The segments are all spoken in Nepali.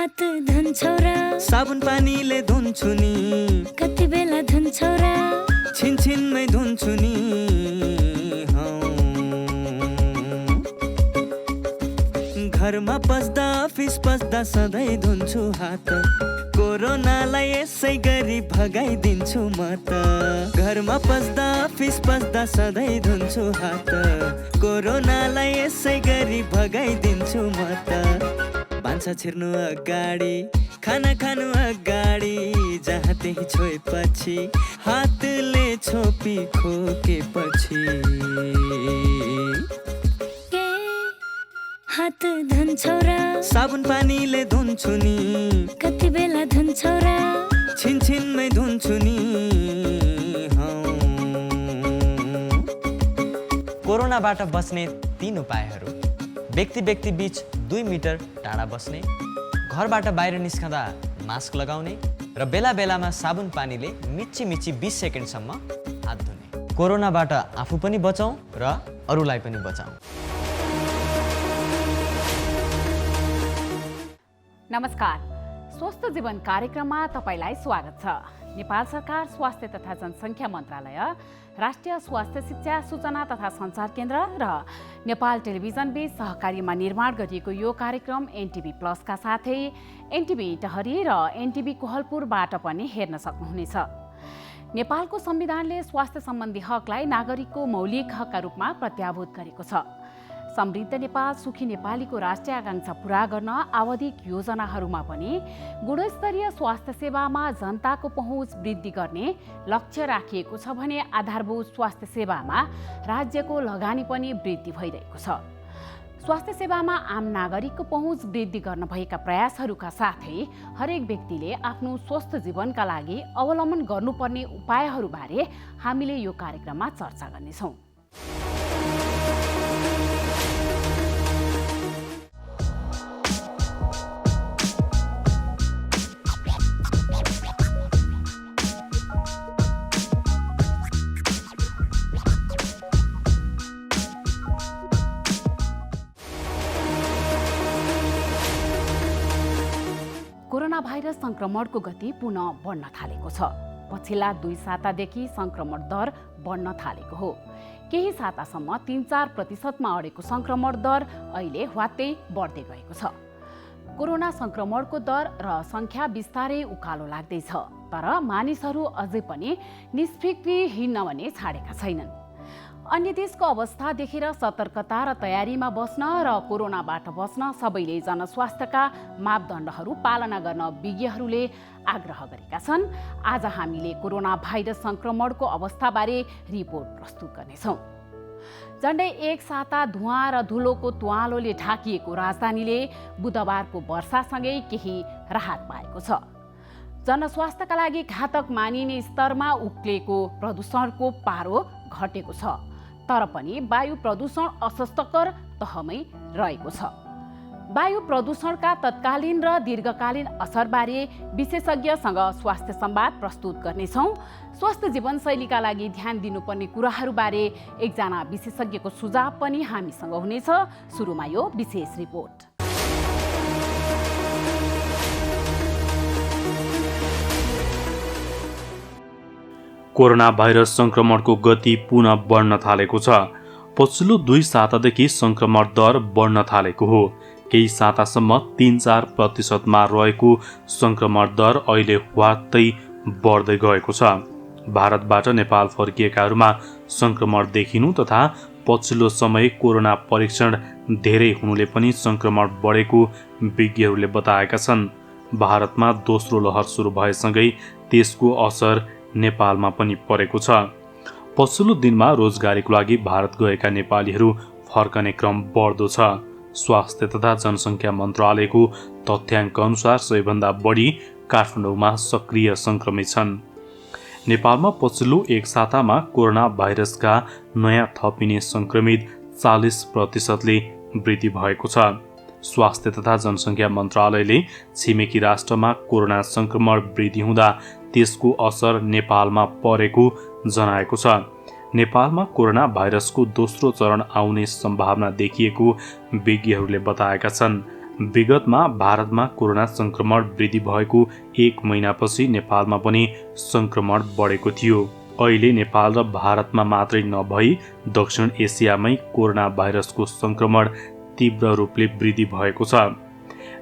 हात धुन्छौ र साबुन पानीले धुन्छु नि कति बेला धुन्छौ र छिनछिनमै धुन्छु नि घरमा पस्दा अफिस पस्दा सधैँ धुन्छु हात कोरोनालाई यसै गरी भगाइदिन्छु म त घरमा पस्दा अफिस पस्दा सधैँ धुन्छु हात कोरोनालाई यसै गरी भगाइदिन्छु म त भान्सा छिर्नु अगाडि खाना खानु अगाडि जहाँ त्यही छोएपछि हातले छोपी खोकेपछि हात धुन्छौ र साबुन पानीले धुन्छु नि कति बेला धुन्छौ र छिनछिनमै धुन्छु नि कोरोनाबाट बच्ने 3 उपायहरू। व्यक्ति बीच 2 मिटर टाढा बस्ने, घरबाट बाहिर निस्कँदा मास्क लगाउने र बेला बेलामा साबुन पानीले मिची 20 सेकेन्डसम्म हात धुने। कोरोनाबाट आफू पनि बचाउँ र अरूलाई पनि बचाउँ। नमस्कार, स्वस्थ जीवन कार्यक्रममा तपाईलाई स्वागत छ। नेपाल सरकार स्वास्थ्य तथा जनसङ्ख्या मन्त्रालय, राष्ट्रिय स्वास्थ्य शिक्षा सूचना तथा सञ्चार केन्द्र र नेपाल टेलिभिजन बीच सहकार्यमा निर्माण गरिएको यो कार्यक्रम एनटिभी प्लसका साथै एनटिभी टहरी र एनटिभी कोहलपुरबाट पनि हेर्न सक्नुहुनेछ। नेपालको संविधानले स्वास्थ्य सम्बन्धी हकलाई नागरिकको मौलिक हकका रूपमा प्रत्याभूत गरेको छ। समृद्ध नेपाल सुखी नेपालीको राष्ट्रिय आकांक्षा पूरा गर्न आवधिक योजनाहरूमा पनि गुणस्तरीय स्वास्थ्य सेवामा जनताको पहुँच वृद्धि गर्ने लक्ष्य राखिएको छ भने आधारभूत स्वास्थ्य सेवामा राज्यको लगानी पनि वृद्धि भइरहेको छ। स्वास्थ्य सेवामा आम नागरिकको पहुँच वृद्धि गर्न भएका प्रयासहरूका साथै हरेक व्यक्तिले आफ्नो स्वस्थ जीवनका लागि अवलम्बन गर्नुपर्ने उपायहरूबारे हामीले यो कार्यक्रममा चर्चा गर्नेछौँ। कोरोना भाइरस संक्रमणको गति पुनः बढ्न थालेको छ। पछिल्ला 2 सातादेखि संक्रमण दर बढ्न थालेको हो। केही सातासम्म 3-4% अडेको संक्रमण दर अहिले ह्वात्तै बढ्दै गएको छ। कोरोना संक्रमणको दर र संख्या बिस्तारै उकालो लाग्दैछ, तर मानिसहरू अझै पनि निष्फिक्री हिँड्न भने छाडेका छैनन्। अन्य देशको अवस्था देखेर सतर्कता र तयारीमा बस्न र कोरोनाबाट बच्न सबैले जनस्वास्थ्यका मापदण्डहरू पालना गर्न विज्ञहरूले आग्रह गरेका छन्। आज हामीले कोरोना भाइरस संक्रमणको अवस्थाबारे रिपोर्ट प्रस्तुत गर्नेछौँ। झन्डै 1 साता धुवाँ र धुलोको तुवालोले ढाकिएको राजधानीले बुधबारको वर्षासँगै केही राहत पाएको छ। जनस्वास्थ्यका लागि घातक मानिने स्तरमा उक्लेको प्रदूषणको पारो घटेको छ, तर पनि वायु प्रदूषण अस्वस्थकर तहमै रहेको छ। वायु प्रदूषणका तत्कालीन र दीर्घकालीन असरबारे विशेषज्ञसँग स्वास्थ्य संवाद प्रस्तुत गर्नेछौँ। स्वस्थ जीवनशैलीका लागि ध्यान दिनुपर्ने कुराहरूबारे एकजना विशेषज्ञको सुझाव पनि हामीसँग हुनेछ। सुरुमा यो विशेष रिपोर्ट। कोरोना भाइरस संक्रमणको गति पुनः बढ्न थालेको छ। पछिल्लो 2 सातादेखि संक्रमण दर बढ्न थालेको हो। केही सातासम्म 3-4% रहेको संक्रमण दर अहिले ह्वात्तै बढ्दै गएको छ। भारतबाट नेपाल फर्किएकाहरूमा संक्रमण देखिनु तथा पछिल्लो समय कोरोना परीक्षण धेरै हुनुले पनि संक्रमण बढेको विज्ञहरूले बताएका छन्। भारतमा दोस्रो लहर सुरु भएसँगै त्यसको असर नेपालमा पनि परेको छ। पछिल्लो दिनमा रोजगारीको लागि भारत गएका नेपालीहरू फर्कने क्रम बढ्दो छ। स्वास्थ्य तथा जनसङ्ख्या मन्त्रालयको तथ्याङ्क अनुसार सबैभन्दा बढी काठमाडौँमा सक्रिय संक्रमित छन्। नेपालमा पछिल्लो 1 सातामा कोरोना भाइरसका नयाँ थपिने संक्रमित 40%ले वृद्धि भएको छ। स्वास्थ्य तथा जनसङ्ख्या मन्त्रालयले छिमेकी राष्ट्रमा कोरोना संक्रमण वृद्धि हुँदा त्यसको असर नेपालमा परेको जनाएको छ। नेपालमा कोरोना भाइरसको दोस्रो चरण आउने सम्भावना देखिएको विज्ञहरूले बताएका छन्। विगतमा भारतमा कोरोना संक्रमण वृद्धि भएको 1 महिनापछि नेपालमा पनि संक्रमण बढेको थियो। अहिले नेपाल र भारतमा मात्रै नभई दक्षिण एसियामै कोरोना भाइरसको संक्रमण तीव्र रूपले वृद्धि भएको छ।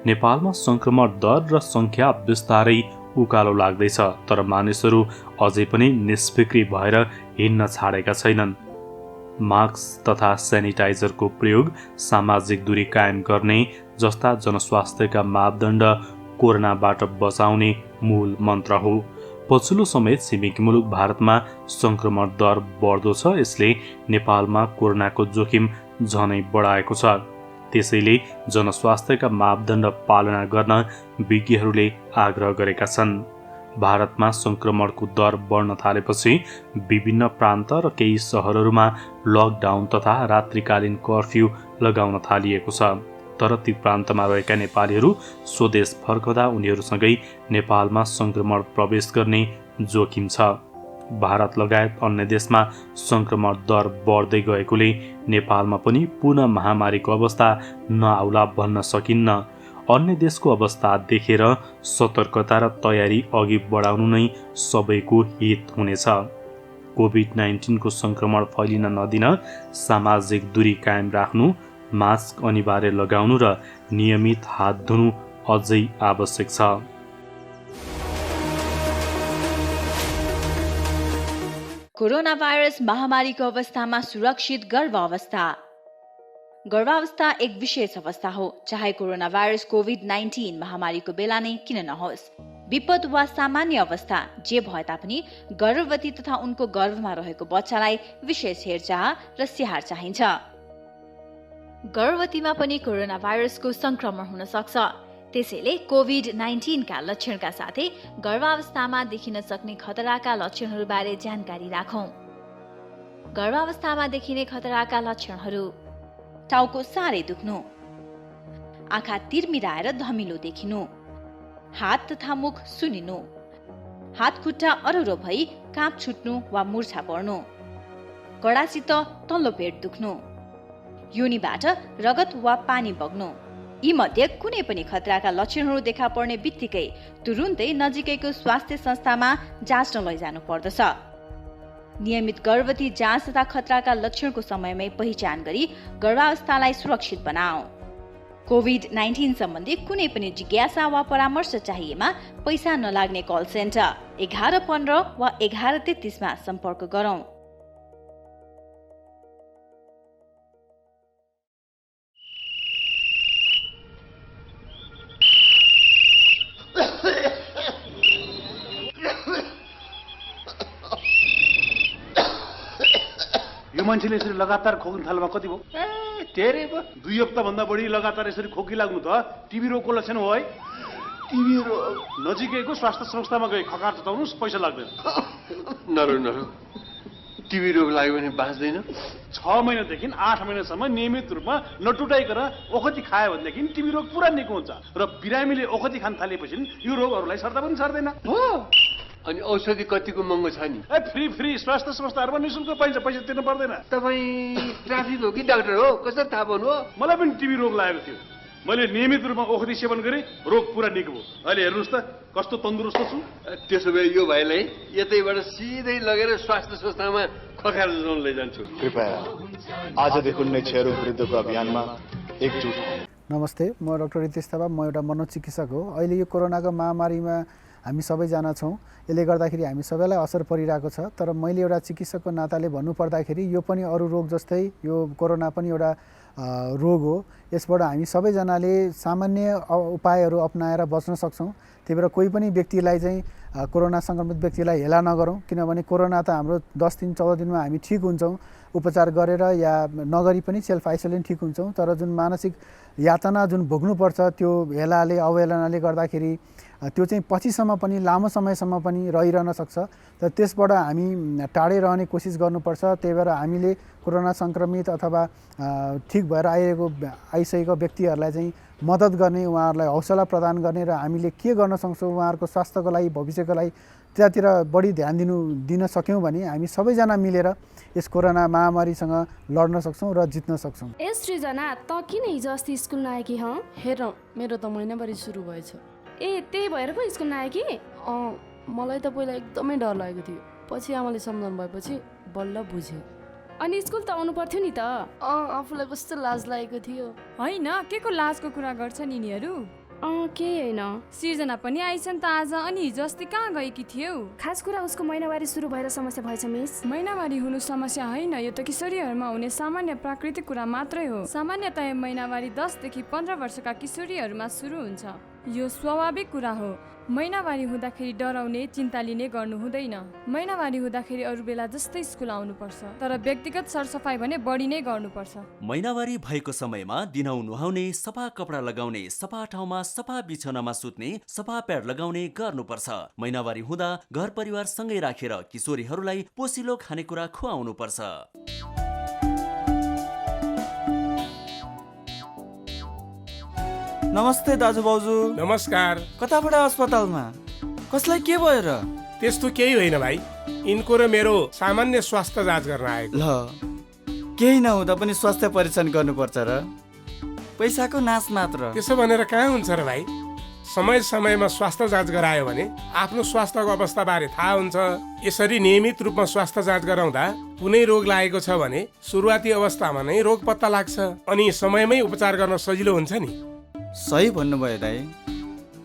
नेपालमा संक्रमण दर र संख्या बिस्तारै उकालो लाग्दैछ, तर मानिसहरू अझै पनि निष्फिक्री भएर हिँड्न छाडेका छैनन्। मास्क तथा सेनिटाइजरको प्रयोग, सामाजिक दूरी कायम गर्ने जस्ता जनस्वास्थ्यका मापदण्ड कोरोनाबाट बचाउने मूल मन्त्र हो। पछिल्लो समय छिमेकी मुलुक भारतमा संक्रमण दर बढ्दो छ, यसले नेपालमा कोरोनाको जोखिम झनै बढाएको छ। त्यसैले जनस्वास्थ्यका मापदण्ड पालना गर्न विज्ञहरूले आग्रह गरेका छन्। भारतमा संक्रमणको दर बढ्न थालेपछि विभिन्न प्रान्त र केही सहरहरूमा लकडाउन तथा रात्रिकालीन कर्फ्यू लगाउन थालिएको छ। तर ती प्रान्तमा रहेका नेपालीहरू स्वदेश फर्कदा उनीहरूसँगै नेपालमा संक्रमण प्रवेश गर्ने जोखिम छ। भारत लगायत अन्य देशमा संक्रमण दर बढ्दै गएकोले नेपालमा पनि पुनः महामारीको अवस्था नआउला भन्न सकिन्न। अन्य देशको अवस्था देखेर सतर्कता र तयारी अघि बढाउनु नै सबैको हित हुनेछ। कोभिड-19 को संक्रमण फैलिन नदिन सामाजिक दूरी कायम राख्नु, मास्क अनिवार्य लगाउनु र नियमित हात धुनु अझै आवश्यक छ। कोरोना भाइरस महामारीको अवस्थामा सुरक्षित गर्भावस्था। गर्भावस्था एक विशेष अवस्था हो, चाहे कोरोना भाइरस कोभिड-19 महामारीको बेला नै किन नहोस्। विपद वा सामान्य अवस्था जे भए तापनि गर्भवती तथा उनको गर्भमा रहेको बच्चालाई विशेष हेरचाह र स्याहार चाहिन्छ। गर्भवतीमा पनि कोरोना भाइरसको संक्रमण हुन सक्छ। त्यसैले कोभिड-19 का लक्षणका साथै गर्भावस्थामा देखिन सक्ने खतराका लक्षणहरूबारे जानकारी राखौं। गर्भावस्थामा देखिने खतराका लक्षणहरू: टाउको साह्रै दुख्नु, आँखा तिरमिराएर धमिलो देखिनु, हात तथा मुख सुनिनु, हात खुट्टा अरुरो भई काँप छुट्नु वा मुर्छा पर्नु, कडासित तल्लो पेट दुख्नु, योनिबाट रगत वा पानी बग्नु। यी मध्ये कुनै पनि खतराका लक्षणहरू देखा पर्ने बित्तिकै तुरुन्तै नजिकैको स्वास्थ्य संस्थामा जाँच्न लैजानु पर्दछ। नियमित गर्भवती जाँच तथा खतराका लक्षणको समयमै पहिचान गरी गर्भावस्थालाई सुरक्षित बनाऊ। कोभिड-19 सम्बन्धी कुनै पनि जिज्ञासा वा परामर्श चाहिएमा पैसा नलाग्ने कल सेन्टर 1115 वा 1133 मा सम्पर्क गरौँ। मान्छेले यसरी लगातार खोक्न थाल्नुमा कति भयो? धेरै भयो। 2 हप्ता भन्दा बढी लगातार यसरी खोकी लाग्नु त टिबी रोगको लक्षण हो है। टिबी रोग नजिकैको स्वास्थ्य संस्थामा गई खकार चटाउनुस्, पैसा लाग्दैन। नरो टिबी रोग लाग्यो भने बाँच्दैन। 6 महिनादेखि 8 महिनासम्म नियमित रूपमा नटुटाइकन ओखती खायो भनेदेखि टिबी रोग पुरा निको हुन्छ र बिरामीले ओखती खान थालेपछि यो रोगहरूलाई सर्दा पनि सर्दैन। हो, अनि औषधि कतिको महँगो छ नि? फ्री स्वास्थ्य संस्थाहरूमा निःशुल्क पाइन्छ, पैसा तिर्नु पर्दैन। तपाईँ ट्राफिक हो कि डाक्टर हो? कसरी थाहा पाउनु हो? मलाई पनि टिबी रोग लागेको थियो। मैले नियमित रूपमा ओखती सेवन गरेँ, रोग पुरा निको भयो। अहिले हेर्नुहोस् त कस्तो तन्दुरुस्त छु। त्यसो भए यो भाइलाई यतैबाट सिधै लगेर स्वास्थ्य संस्थामा खकार जोन लैजान्छु। कृपया आजदेखि नै क्षयरोग विरुद्धको अभियानमा एकजुट हौं। नमस्ते, म डाक्टर रितेश थापा, म एउटा मनोचिकित्सक हो। अहिले यो कोरोनाको महामारीमा हामी सबैजना छौँ। यसले गर्दाखेरि हामी सबैलाई असर परिरहेको छ। तर मैले एउटा चिकित्सकको नाताले भन्नुपर्दाखेरि यो पनि अरू रोग जस्तै यो कोरोना पनि एउटा रोग हो। यसबाट हामी सबैजनाले सामान्य उपायहरू अपनाएर बच्न सक्छौँ। त्यही भएर कोही पनि व्यक्तिलाई चाहिँ कोरोना सङ्क्रमित व्यक्तिलाई हेला नगरौँ, किनभने कोरोना त हाम्रो 10 दिन 14 दिनमा हामी ठिक हुन्छौँ उपचार गरेर या नगरी पनि सेल्फ आइसोलेसन ठिक हुन्छौँ। तर जुन मानसिक यातना जुन भोग्नुपर्छ त्यो हेलाले अवहेलनाले गर्दाखेरि त्यो चाहिँ पछिसम्म पनि लामो समयसम्म पनि रहिरहन सक्छ। तर त्यसबाट हामी टाढै रहने कोसिस गर्नुपर्छ। त्यही भएर हामीले कोरोना सङ्क्रमित अथवा ठिक भएर आइसकेको व्यक्तिहरूलाई चाहिँ मद्दत गर्ने, उहाँहरूलाई हौसला प्रदान गर्ने र हामीले के गर्न सक्छौँ उहाँहरूको स्वास्थ्यको लागि, भविष्यको लागि त्यतातिर बढी ध्यान दिन सक्यौँ भने हामी सबैजना मिलेर यस कोरोना महामारीसँग लड्न सक्छौँ र जित्न सक्छौँ। ए सृजना, त किन हिजो अस्ति स्कुल नआएकी हँ? हेर, मेरो त महिनाभरि सुरु भएछ। ए त्यही भएर पो स्कुल नआएकी? मलाई त पहिला एकदमै डर लागेको थियो, पछि आमाले सम्झाउनु भएपछि बल्ल बुझेँ। अनि स्कुल त आउनु पर्थ्यो नि त। आफूलाई कस्तो लाज लागेको थियो। होइन, के को लाजको कुरा गर्छन् यिनीहरू? केही होइन। सृजना पनि आइछन् त आज, अनि हिजो अस्ति कहाँ गएकी थियौ? खास कुरा उसको महिनावारी सुरु भएर समस्या भएछ मिस। महिनावारी हुनु समस्या होइन, यो त किशोरीहरूमा हुने सामान्य प्राकृतिक कुरा मात्रै हो। सामान्यतया महिनावारी 10 देखि 15 वर्षका किशोरीहरूमा सुरु हुन्छ। यो स्वाभाविक कुरा हो। महिनावारी हुँदाखेरि डराउने, चिन्ता लिने गर्नु हुँदैन। महिनावारी हुँदाखेरि अरू बेला जस्तै स्कुल आउनुपर्छ, तर व्यक्तिगत सरसफाइ भने बढी नै गर्नुपर्छ। महिनावारी भएको समयमा दिनौ नुहाउने, सफा कपडा लगाउने, सफा ठाउँमा सफा बिछौनामा सुत्ने, सफा प्याड लगाउने गर्नुपर्छ। महिनावारी हुँदा घर परिवार सँगै राखेर किशोरीहरूलाई पोसिलो खानेकुरा खुवाउनुपर्छ। नमस्ते दाजु भाउजू। नमस्कार। कताबाट अस्पतालमा? कसलाई के भयो र? त्यस्तो केही होइन भाइ, यिनको र मेरो सामान्य स्वास्थ्य जाँच गर्न आएको। ल, केही नहुँदा पनि स्वास्थ्य परीक्षण गर्नुपर्छ र? पैसाको नाश मात्र। त्यसो भनेर कहाँ हुन्छ र भाइ? समय समयमा स्वास्थ्य जाँच गरायो भने आफ्नो स्वास्थ्यको अवस्था बारे थाहा हुन्छ। यसरी नियमित रूपमा स्वास्थ्य जाँच गराउँदा कुनै रोग लागेको छ भने सुरुवाती अवस्थामा नै रोग पत्ता लाग्छ, अनि समयमै उपचार गर्न सजिलो हुन्छ नि। सही भन्नुभयो दाइ।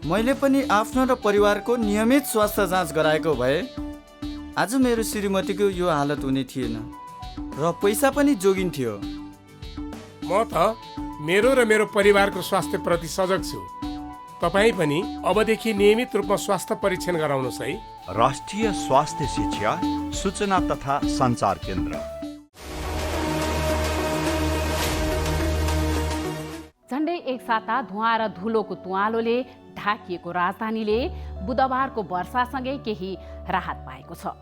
मैले पनि आफ्नो र परिवारको नियमित स्वास्थ्य जाँच गराएको भए आज मेरो श्रीमतीको यो हालत हुने थिएन र पैसा पनि जोगिन्थ्यो। म त मेरो र मेरो परिवारको स्वास्थ्य प्रति सजग छु। तपाईँ पनि अबदेखि नियमित रूपमा स्वास्थ्य परीक्षण गराउनुहोस् है। राष्ट्रिय स्वास्थ्य शिक्षा सूचना तथा सञ्चार केन्द्र। झन्डै एक साता धुवाँ र धुलोको तुवालोले ढाकिएको राजधानीले बुधबारको वर्षासँगै केही राहत पाएको छ।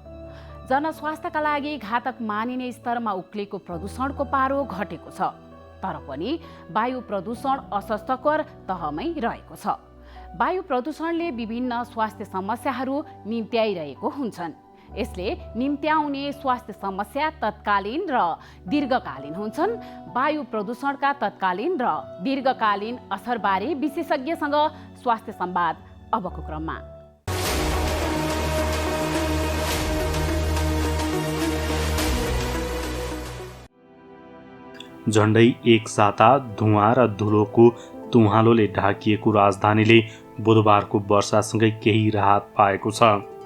जनस्वास्थ्यका लागि घातक मानिने स्तरमा उक्लेको प्रदूषणको पारो घटेको छ, तर पनि वायु प्रदूषण अस्वास्थ्यकर तहमै रहेको छ। वायु प्रदूषणले विभिन्न स्वास्थ्य समस्याहरू निम्त्याइरहेको हुन्छन्। यसले निम्त्याउने स्वास्थ्य समस्या तत्कालीन र दीर्घकालीन हुन्छन्। वायु प्रदूषणका तत्कालीन र दीर्घकालीन असरबारे विशेषज्ञसँग स्वास्थ्य संवाद अबको क्रममा। झन्डै एक साता धुवाँ र धुलोको तुहालोले ढाकिएको राजधानीले बुधबारको वर्षासँगै केही राहत पाएको छ।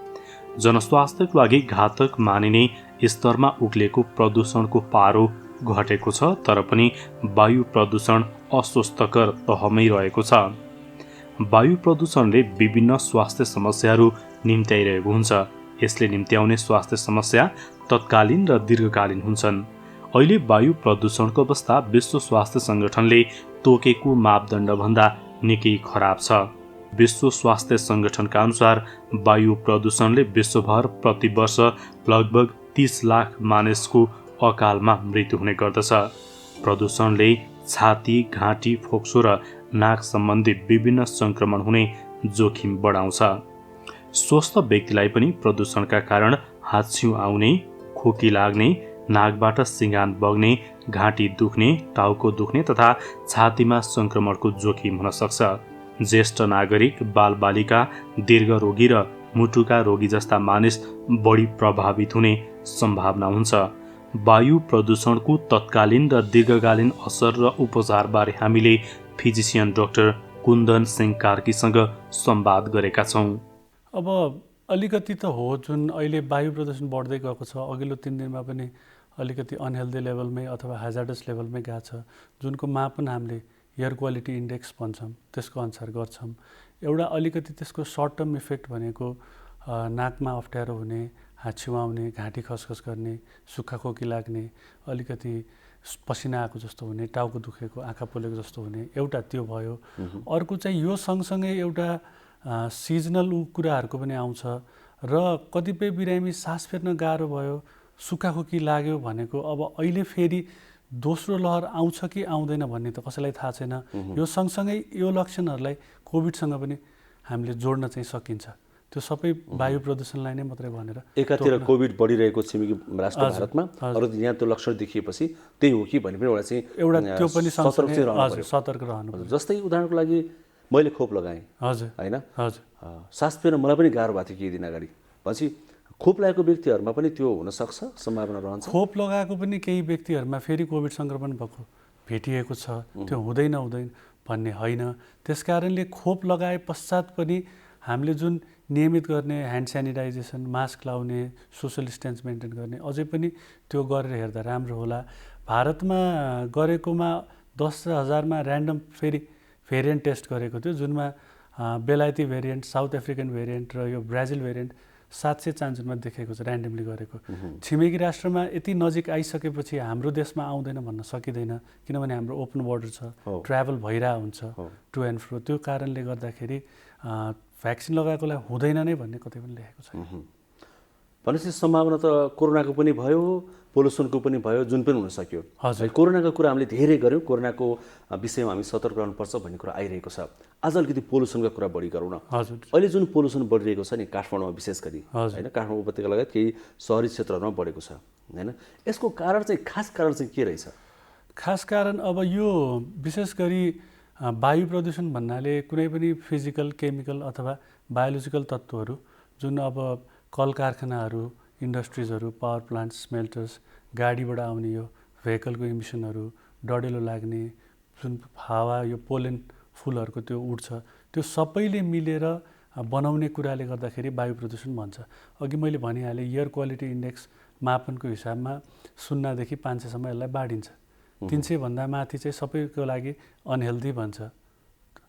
जनस्वास्थ्यको लागि घातक मानिने स्तरमा उक्लेको प्रदूषणको पारो घटेको छ, तर पनि वायु प्रदूषण अस्वास्थ्यकर तहमै रहेको छ। वायु प्रदूषणले विभिन्न स्वास्थ्य समस्याहरू निम्त्याइरहेको हुन्छ। यसले निम्त्याउने स्वास्थ्य समस्या तत्कालीन र दीर्घकालीन हुन्छन्। अहिले वायु प्रदूषणको अवस्था विश्व स्वास्थ्य सङ्गठनले तोकेको मापदण्डभन्दा निकै खराब छ। विश्व स्वास्थ्य सङ्गठनका अनुसार वायु प्रदूषणले विश्वभर प्रति वर्ष लगभग 30 लाख मानिसको अकालमा मृत्यु हुने गर्दछ। प्रदूषणले छाती, घाँटी, फोक्सो र नाक सम्बन्धी विभिन्न सङ्क्रमण हुने जोखिम बढाउँछ। स्वस्थ व्यक्तिलाई पनि प्रदूषणका कारण हाच्छिउँ आउने, खोकी लाग्ने, नाकबाट सिँगान बग्ने, घाँटी दुख्ने, टाउको दुख्ने तथा छातीमा सङ्क्रमणको जोखिम हुन सक्छ। ज्येष्ठ नागरिक, बालबालिका, दीर्घरोगी र मुटुका रोगी जस्ता मानिस बढी प्रभावित हुने सम्भावना हुन्छ। वायु प्रदूषणको तत्कालीन र दीर्घकालीन असर र उपचारबारे हामीले फिजिसियन डाक्टर कुन्दन सिंह कार्कीसँग संवाद गरेका छौँ। अब अलिकति त हो, जुन अहिले वायु प्रदूषण बढ्दै गएको छ, अघिल्लो 3 दिनमा पनि अलिकति अनहेल्दी लेभलमै अथवा हेजार्डस लेभलमै गएको छ, जुनको मापन हामीले एयर क्वालिटी इन्डेक्स भन्छौँ, त्यसको अनुसार गर्छौँ। एउटा अलिकति त्यसको सर्ट टर्म इफेक्ट भनेको नाकमा अप्ठ्यारो हुने, हाच्छिउँ आउने, घाँटी खसखस गर्ने, सुक्खा खोकी लाग्ने, अलिकति पसिना आएको जस्तो हुने, टाउको दुखेको, आँखा पोलेको जस्तो हुने, एउटा त्यो भयो। अर्को चाहिँ यो सँगसँगै एउटा सिजनल कुराहरूको पनि आउँछ र कतिपय बिरामी सास फेर्न गाह्रो भयो, सुक्खा खोकी लाग्यो भनेको अब अहिले फेरि दोस्रो लहर आउँछ कि आउँदैन भन्ने त कसैलाई थाहा छैन। यो सँगसँगै यो लक्षणहरूलाई कोभिडसँग पनि हामीले जोड्न चाहिँ सकिन्छ। त्यो सबै वायु प्रदूषणलाई नै मात्रै भनेर एकातिर कोभिड बढिरहेको छिमेकी राष्ट्र भारतमा अरू यहाँ त्यो लक्षण देखिएपछि त्यही हो कि भन्ने पनि एउटा त्यो पनि सतर्क रहनु। जस्तै उदाहरणको लागि मैले खोप लगाएँ होइन, सास फेर्न मलाई पनि गाह्रो भएको थियो केही दिन अगाडि। पछि खोप लगाएको व्यक्तिहरूमा पनि त्यो हुनसक्छ, सम्भावना रहन्छ। खोप लगाएको पनि केही व्यक्तिहरूमा फेरि कोभिड सङ्क्रमण भएको भेटिएको छ, त्यो हुँदैन भन्ने होइन। त्यसकारणले खोप लगाए पश्चात पनि हामीले जुन नियमित गर्ने ह्यान्ड सेनिटाइजेसन, मास्क लाउने, सोसल डिस्टेन्स मेन्टेन गर्ने अझै पनि त्यो गरेर हेर्दा राम्रो होला। भारतमा गरेकोमा 10,000मा ऱ्यान्डम फेरि भेरिएन्ट टेस्ट गरेको थियो, जुनमा बेलायती भेरिएन्ट, साउथ अफ्रिकन भेरिएन्ट र यो ब्राजिल भेरिएन्ट 700 चान्समा देखेको छ ऱ्यान्डमली गरेको। छिमेकी राष्ट्रमा यति नजिक आइसकेपछि हाम्रो देशमा आउँदैन भन्न सकिँदैन, किनभने हाम्रो ओपन बोर्डर छ, ट्राभल भइरहेको हुन्छ टु एन्ड फ्रो। त्यो कारणले गर्दाखेरि भ्याक्सिन लगाएकोलाई हुँदैन नै भन्ने कतै पनि लेखेको छैन। भनेपछि सम्भावना त कोरोनाको पनि भयो, पोल्युसनको पनि भयो, जुन पनि हुन सक्यो। कोरोनाको कुरा हामीले धेरै गऱ्यौँ, कोरोनाको विषयमा हामी सतर्क रहनुपर्छ भन्ने कुरा आइरहेको छ। आज अलिकति पोल्युसनको कुरा बढी गरौँ न। अहिले जुन पोल्युसन बढिरहेको छ नि काठमाडौँमा विशेष गरी होइन, काठमाडौँ उपत्यका लगायत केही सहरी क्षेत्रहरूमा बढेको छ होइन, यसको कारण चाहिँ खास कारण चाहिँ के रहेछ? खास कारण अब यो विशेष गरी वायु प्रदूषण भन्नाले कुनै पनि फिजिकल, केमिकल अथवा बायोलोजिकल तत्त्वहरू जुन अब कल कारखानाहरू, इन्डस्ट्रिजहरू, पावर प्लान्ट, स्मेल्टर्स, गाडीबाट आउने यो भेहिकलको इमिसनहरू, डढेलो लाग्ने जुन हावा, यो पोलेन फुलहरूको त्यो उड्छ, त्यो सबैले मिलेर बनाउने कुराले गर्दाखेरि वायु प्रदूषण भन्छ। अघि मैले भनिहालेँ एयर क्वालिटी इन्डेक्स मापनको हिसाबमा 0 देखि 500सम्म यसलाई बाँडिन्छ। 300 भन्दा माथि चाहिँ सबैको लागि अनहेल्दी भन्छ,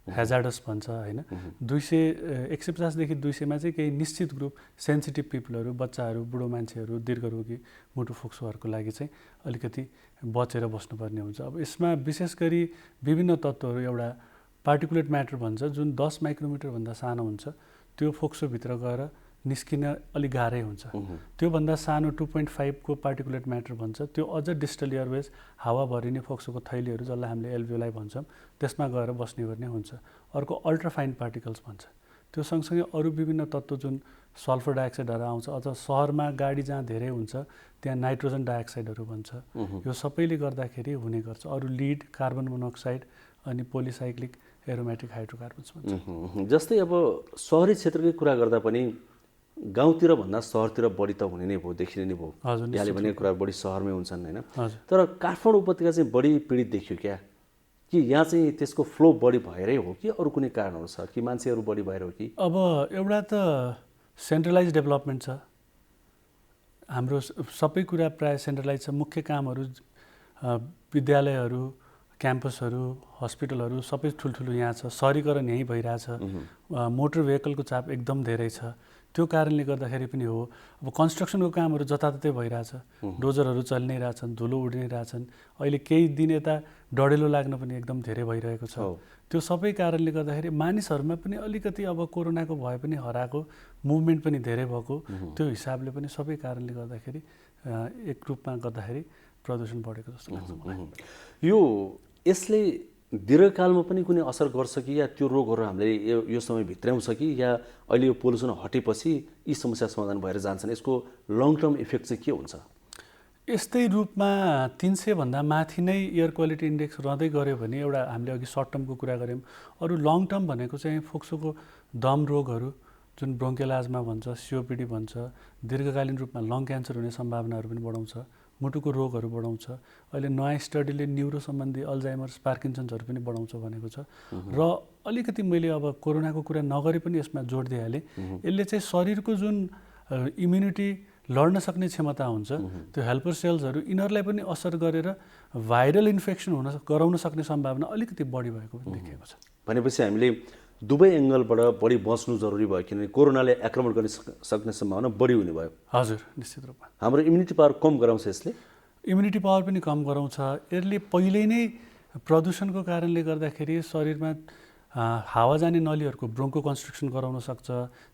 हेजार्डस भन्छ होइन। 150 देखि 200मा चाहिँ केही निश्चित ग्रुप सेन्सिटिभ पिपलहरू, बच्चाहरू, बुढो मान्छेहरू, दीर्घरोगी, मुटु फुक्सोहरूको लागि चाहिँ अलिकति बचेर बस्नुपर्ने हुन्छ। अब यसमा विशेष गरी विभिन्न तत्त्वहरू, एउटा पार्टिकुलेट म्याटर भन्छ जुन 10 माइक्रोमिटरभन्दा सानो हुन्छ, त्यो फोक्सोभित्र गएर निस्किन अलिक गाह्रै हुन्छ। त्योभन्दा सानो 2.5 को पार्टिकुलेट म्याटर भन्छ, त्यो अझ डिस्टल एयरवेज, हावा भरिने फोक्सोको थैलीहरू जसलाई हामीले एल्भियोलाई भन्छौँ, त्यसमा गएर बस्ने गर्ने हुन्छ। अर्को अल्ट्राफाइन पार्टिकल्स भन्छ। त्यो सँगसँगै अरू विभिन्न तत्त्व जुन सल्फर डाइअक्साइडहरू आउँछ, अझ सहरमा गाडी जहाँ धेरै हुन्छ त्यहाँ नाइट्रोजन डाइअक्साइडहरू भन्छ। यो सबैले गर्दाखेरि हुने गर्छ। अरू लिड, कार्बन मोनोक्साइड अनि पोलिसाइक्लिक एरोमेटिक हाइड्रोकार्बन्स भन्छ। जस्तै अब सहरी क्षेत्रकै कुरा गर्दा पनि गाउँतिर भन्दा सहरतिर बढी त हुने नै भयो, देखिने नै भयो। यहाँले भनेको कुरा बढी सहरमै हुन्छन् होइन, तर काठमाडौँ उपत्यका चाहिँ बढी पीडित देखियो क्या? कि यहाँ चाहिँ त्यसको फ्लो बढी भएरै हो कि अरू कुनै कारणहरू छ कि मान्छेहरू बढी भएर हो कि? अब एउटा त सेन्ट्रलाइज डेभलपमेन्ट छ, हाम्रो सबै कुरा प्रायः सेन्ट्रलाइज छ। मुख्य कामहरू विद्यालयहरू, क्याम्पसहरू, हस्पिटलहरू सबै ठुल्ठुलो यहाँ छ। सहरीकरण यहीँ भइरहेछ। मोटर भेहिकलको चाप एकदम धेरै छ। त्यो कारणले गर्दाखेरि पनि हो। अब कन्स्ट्रक्सनको कामहरू जताततै भइरहेछ, डोजरहरू चलि नै रहेछन्, धुलो उडि नै रहेछन्। अहिले केही दिन यता डढेलो लाग्न पनि एकदम धेरै भइरहेको छ। त्यो सबै कारणले गर्दाखेरि मानिसहरूमा पनि अलिकति अब कोरोनाको भए पनि हराएको, मुभमेन्ट पनि धेरै भएको, त्यो हिसाबले पनि सबै कारणले गर्दाखेरि एक रूपमा गर्दाखेरि प्रदूषण बढेको जस्तो लाग्छ मलाई। यो यसले दीर्घकालमा पनि कुनै असर गर्छ कि या त्यो रोगहरू हामीले यो समय भित्र्याउँछ कि या अहिले यो पोल्युसन हटेपछि यी समस्या समाधान भएर जान्छन्? यसको लङ टर्म इफेक्ट चाहिँ के हुन्छ? यस्तै रूपमा 300 भन्दा माथि नै एयर क्वालिटी इन्डेक्स रहँदै गऱ्यो भने एउटा हामीले अघि सर्ट टर्मको कुरा गऱ्यौँ। अरू लङ टर्म भनेको चाहिँ फोक्सोको दम रोगहरू जुन ब्रोङ्कियल आज्मा भन्छ, सिओपिडी भन्छ, दीर्घकालीन रूपमा लङ क्यान्सर हुने सम्भावनाहरू पनि बढाउँछ, मुटुको रोगहरू बढाउँछ। अहिले नयाँ स्टडीले न्युरो सम्बन्धी अल्जाइमर्स, पार्किन्सन्सहरू पनि बढाउँछ भनेको छ। र अलिकति मैले अब कोरोनाको कुरा नगरे पनि यसमा जोड दिइहालेँ, यसले चाहिँ शरीरको जुन इम्युनिटी लड्न सक्ने क्षमता हुन्छ, त्यो हेल्पर सेल्सहरू यिनीहरूलाई पनि असर गरेर भाइरल इन्फेक्सन गराउन सक्ने सम्भावना अलिकति बढी भएको पनि देखिएको छ। भनेपछि हामीले दुवै एङ्गलबाट बढी बच्नु जरुरी भयो, किनभने कोरोनाले आक्रमण गर्न सक्ने सम्भावना बढी हुने भयो। हजुर, निश्चित रूपमा हाम्रो इम्युनिटी पावर कम गराउँछ यसले। इम्युनिटी पावर पनि कम गराउँछ। यसले पहिल्यै नै प्रदूषणको कारणले गर्दाखेरि शरीरमा हावा जाने नलीहरूको ब्रोङ्को कन्स्ट्रक्सन गराउन सक्छ।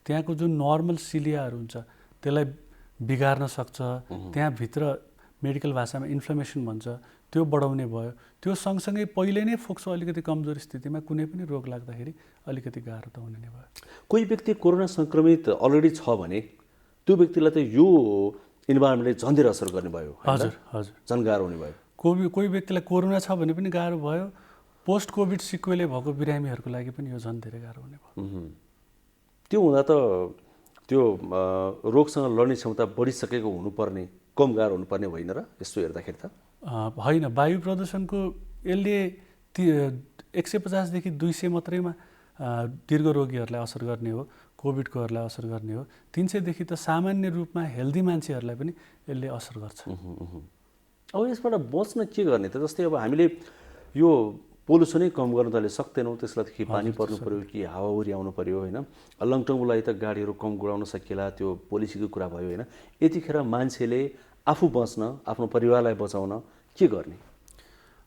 त्यहाँको जुन नर्मल सिलियाहरू हुन्छ त्यसलाई बिगार्न सक्छ। त्यहाँभित्र मेडिकल भाषामा इन्फ्लेमेसन भन्छ, त्यो बढाउने भयो। त्यो सँगसँगै पहिले नै फोक्सो अलिकति कमजोर स्थितिमा कुनै पनि रोग लाग्दाखेरि अलिकति गाह्रो त हुने नै भयो। कोही व्यक्ति कोरोना सङ्क्रमित अलरेडी छ भने त्यो व्यक्तिलाई त यो इन्भाइरोमेन्टले झन् धेरै असर गर्ने भयो। हजुर हजुर, झन् गाह्रो हुने भयो। कोही व्यक्तिलाई कोरोना छ भने पनि गाह्रो भयो। पोस्ट कोभिड सिक्वेले भएको बिरामीहरूको लागि पनि यो झन् धेरै गाह्रो हुने भयो। त्यो हुँदा त त्यो रोगसँग लड्ने क्षमता बढिसकेको हुनुपर्ने, कम गाह्रो हुनुपर्ने होइन र यस्तो हेर्दाखेरि त? होइन, वायु प्रदूषणको यसले 150 देखि 200 मात्रैमा दीर्घ रोगीहरूलाई असर गर्ने हो, कोभिडकोहरूलाई असर गर्ने हो। 300 देखि त सामान्य रूपमा हेल्दी मान्छेहरूलाई पनि यसले असर गर्छ। अब यसबाट बच्न के गर्ने त? जस्तै अब हामीले यो पोल्युसनै कम गर्न त अहिले सक्दैनौँ, त्यसलाई त कि पानी पर्नु पऱ्यो कि हावाहुरी आउनु पऱ्यो होइन। लङ टर्मको लागि त गाडीहरू कम गुडाउन सकिएला, त्यो पोलिसीको कुरा भयो होइन। यतिखेर मान्छेले आफू बच्न, आफ्नो परिवारलाई बचाउन के गर्ने?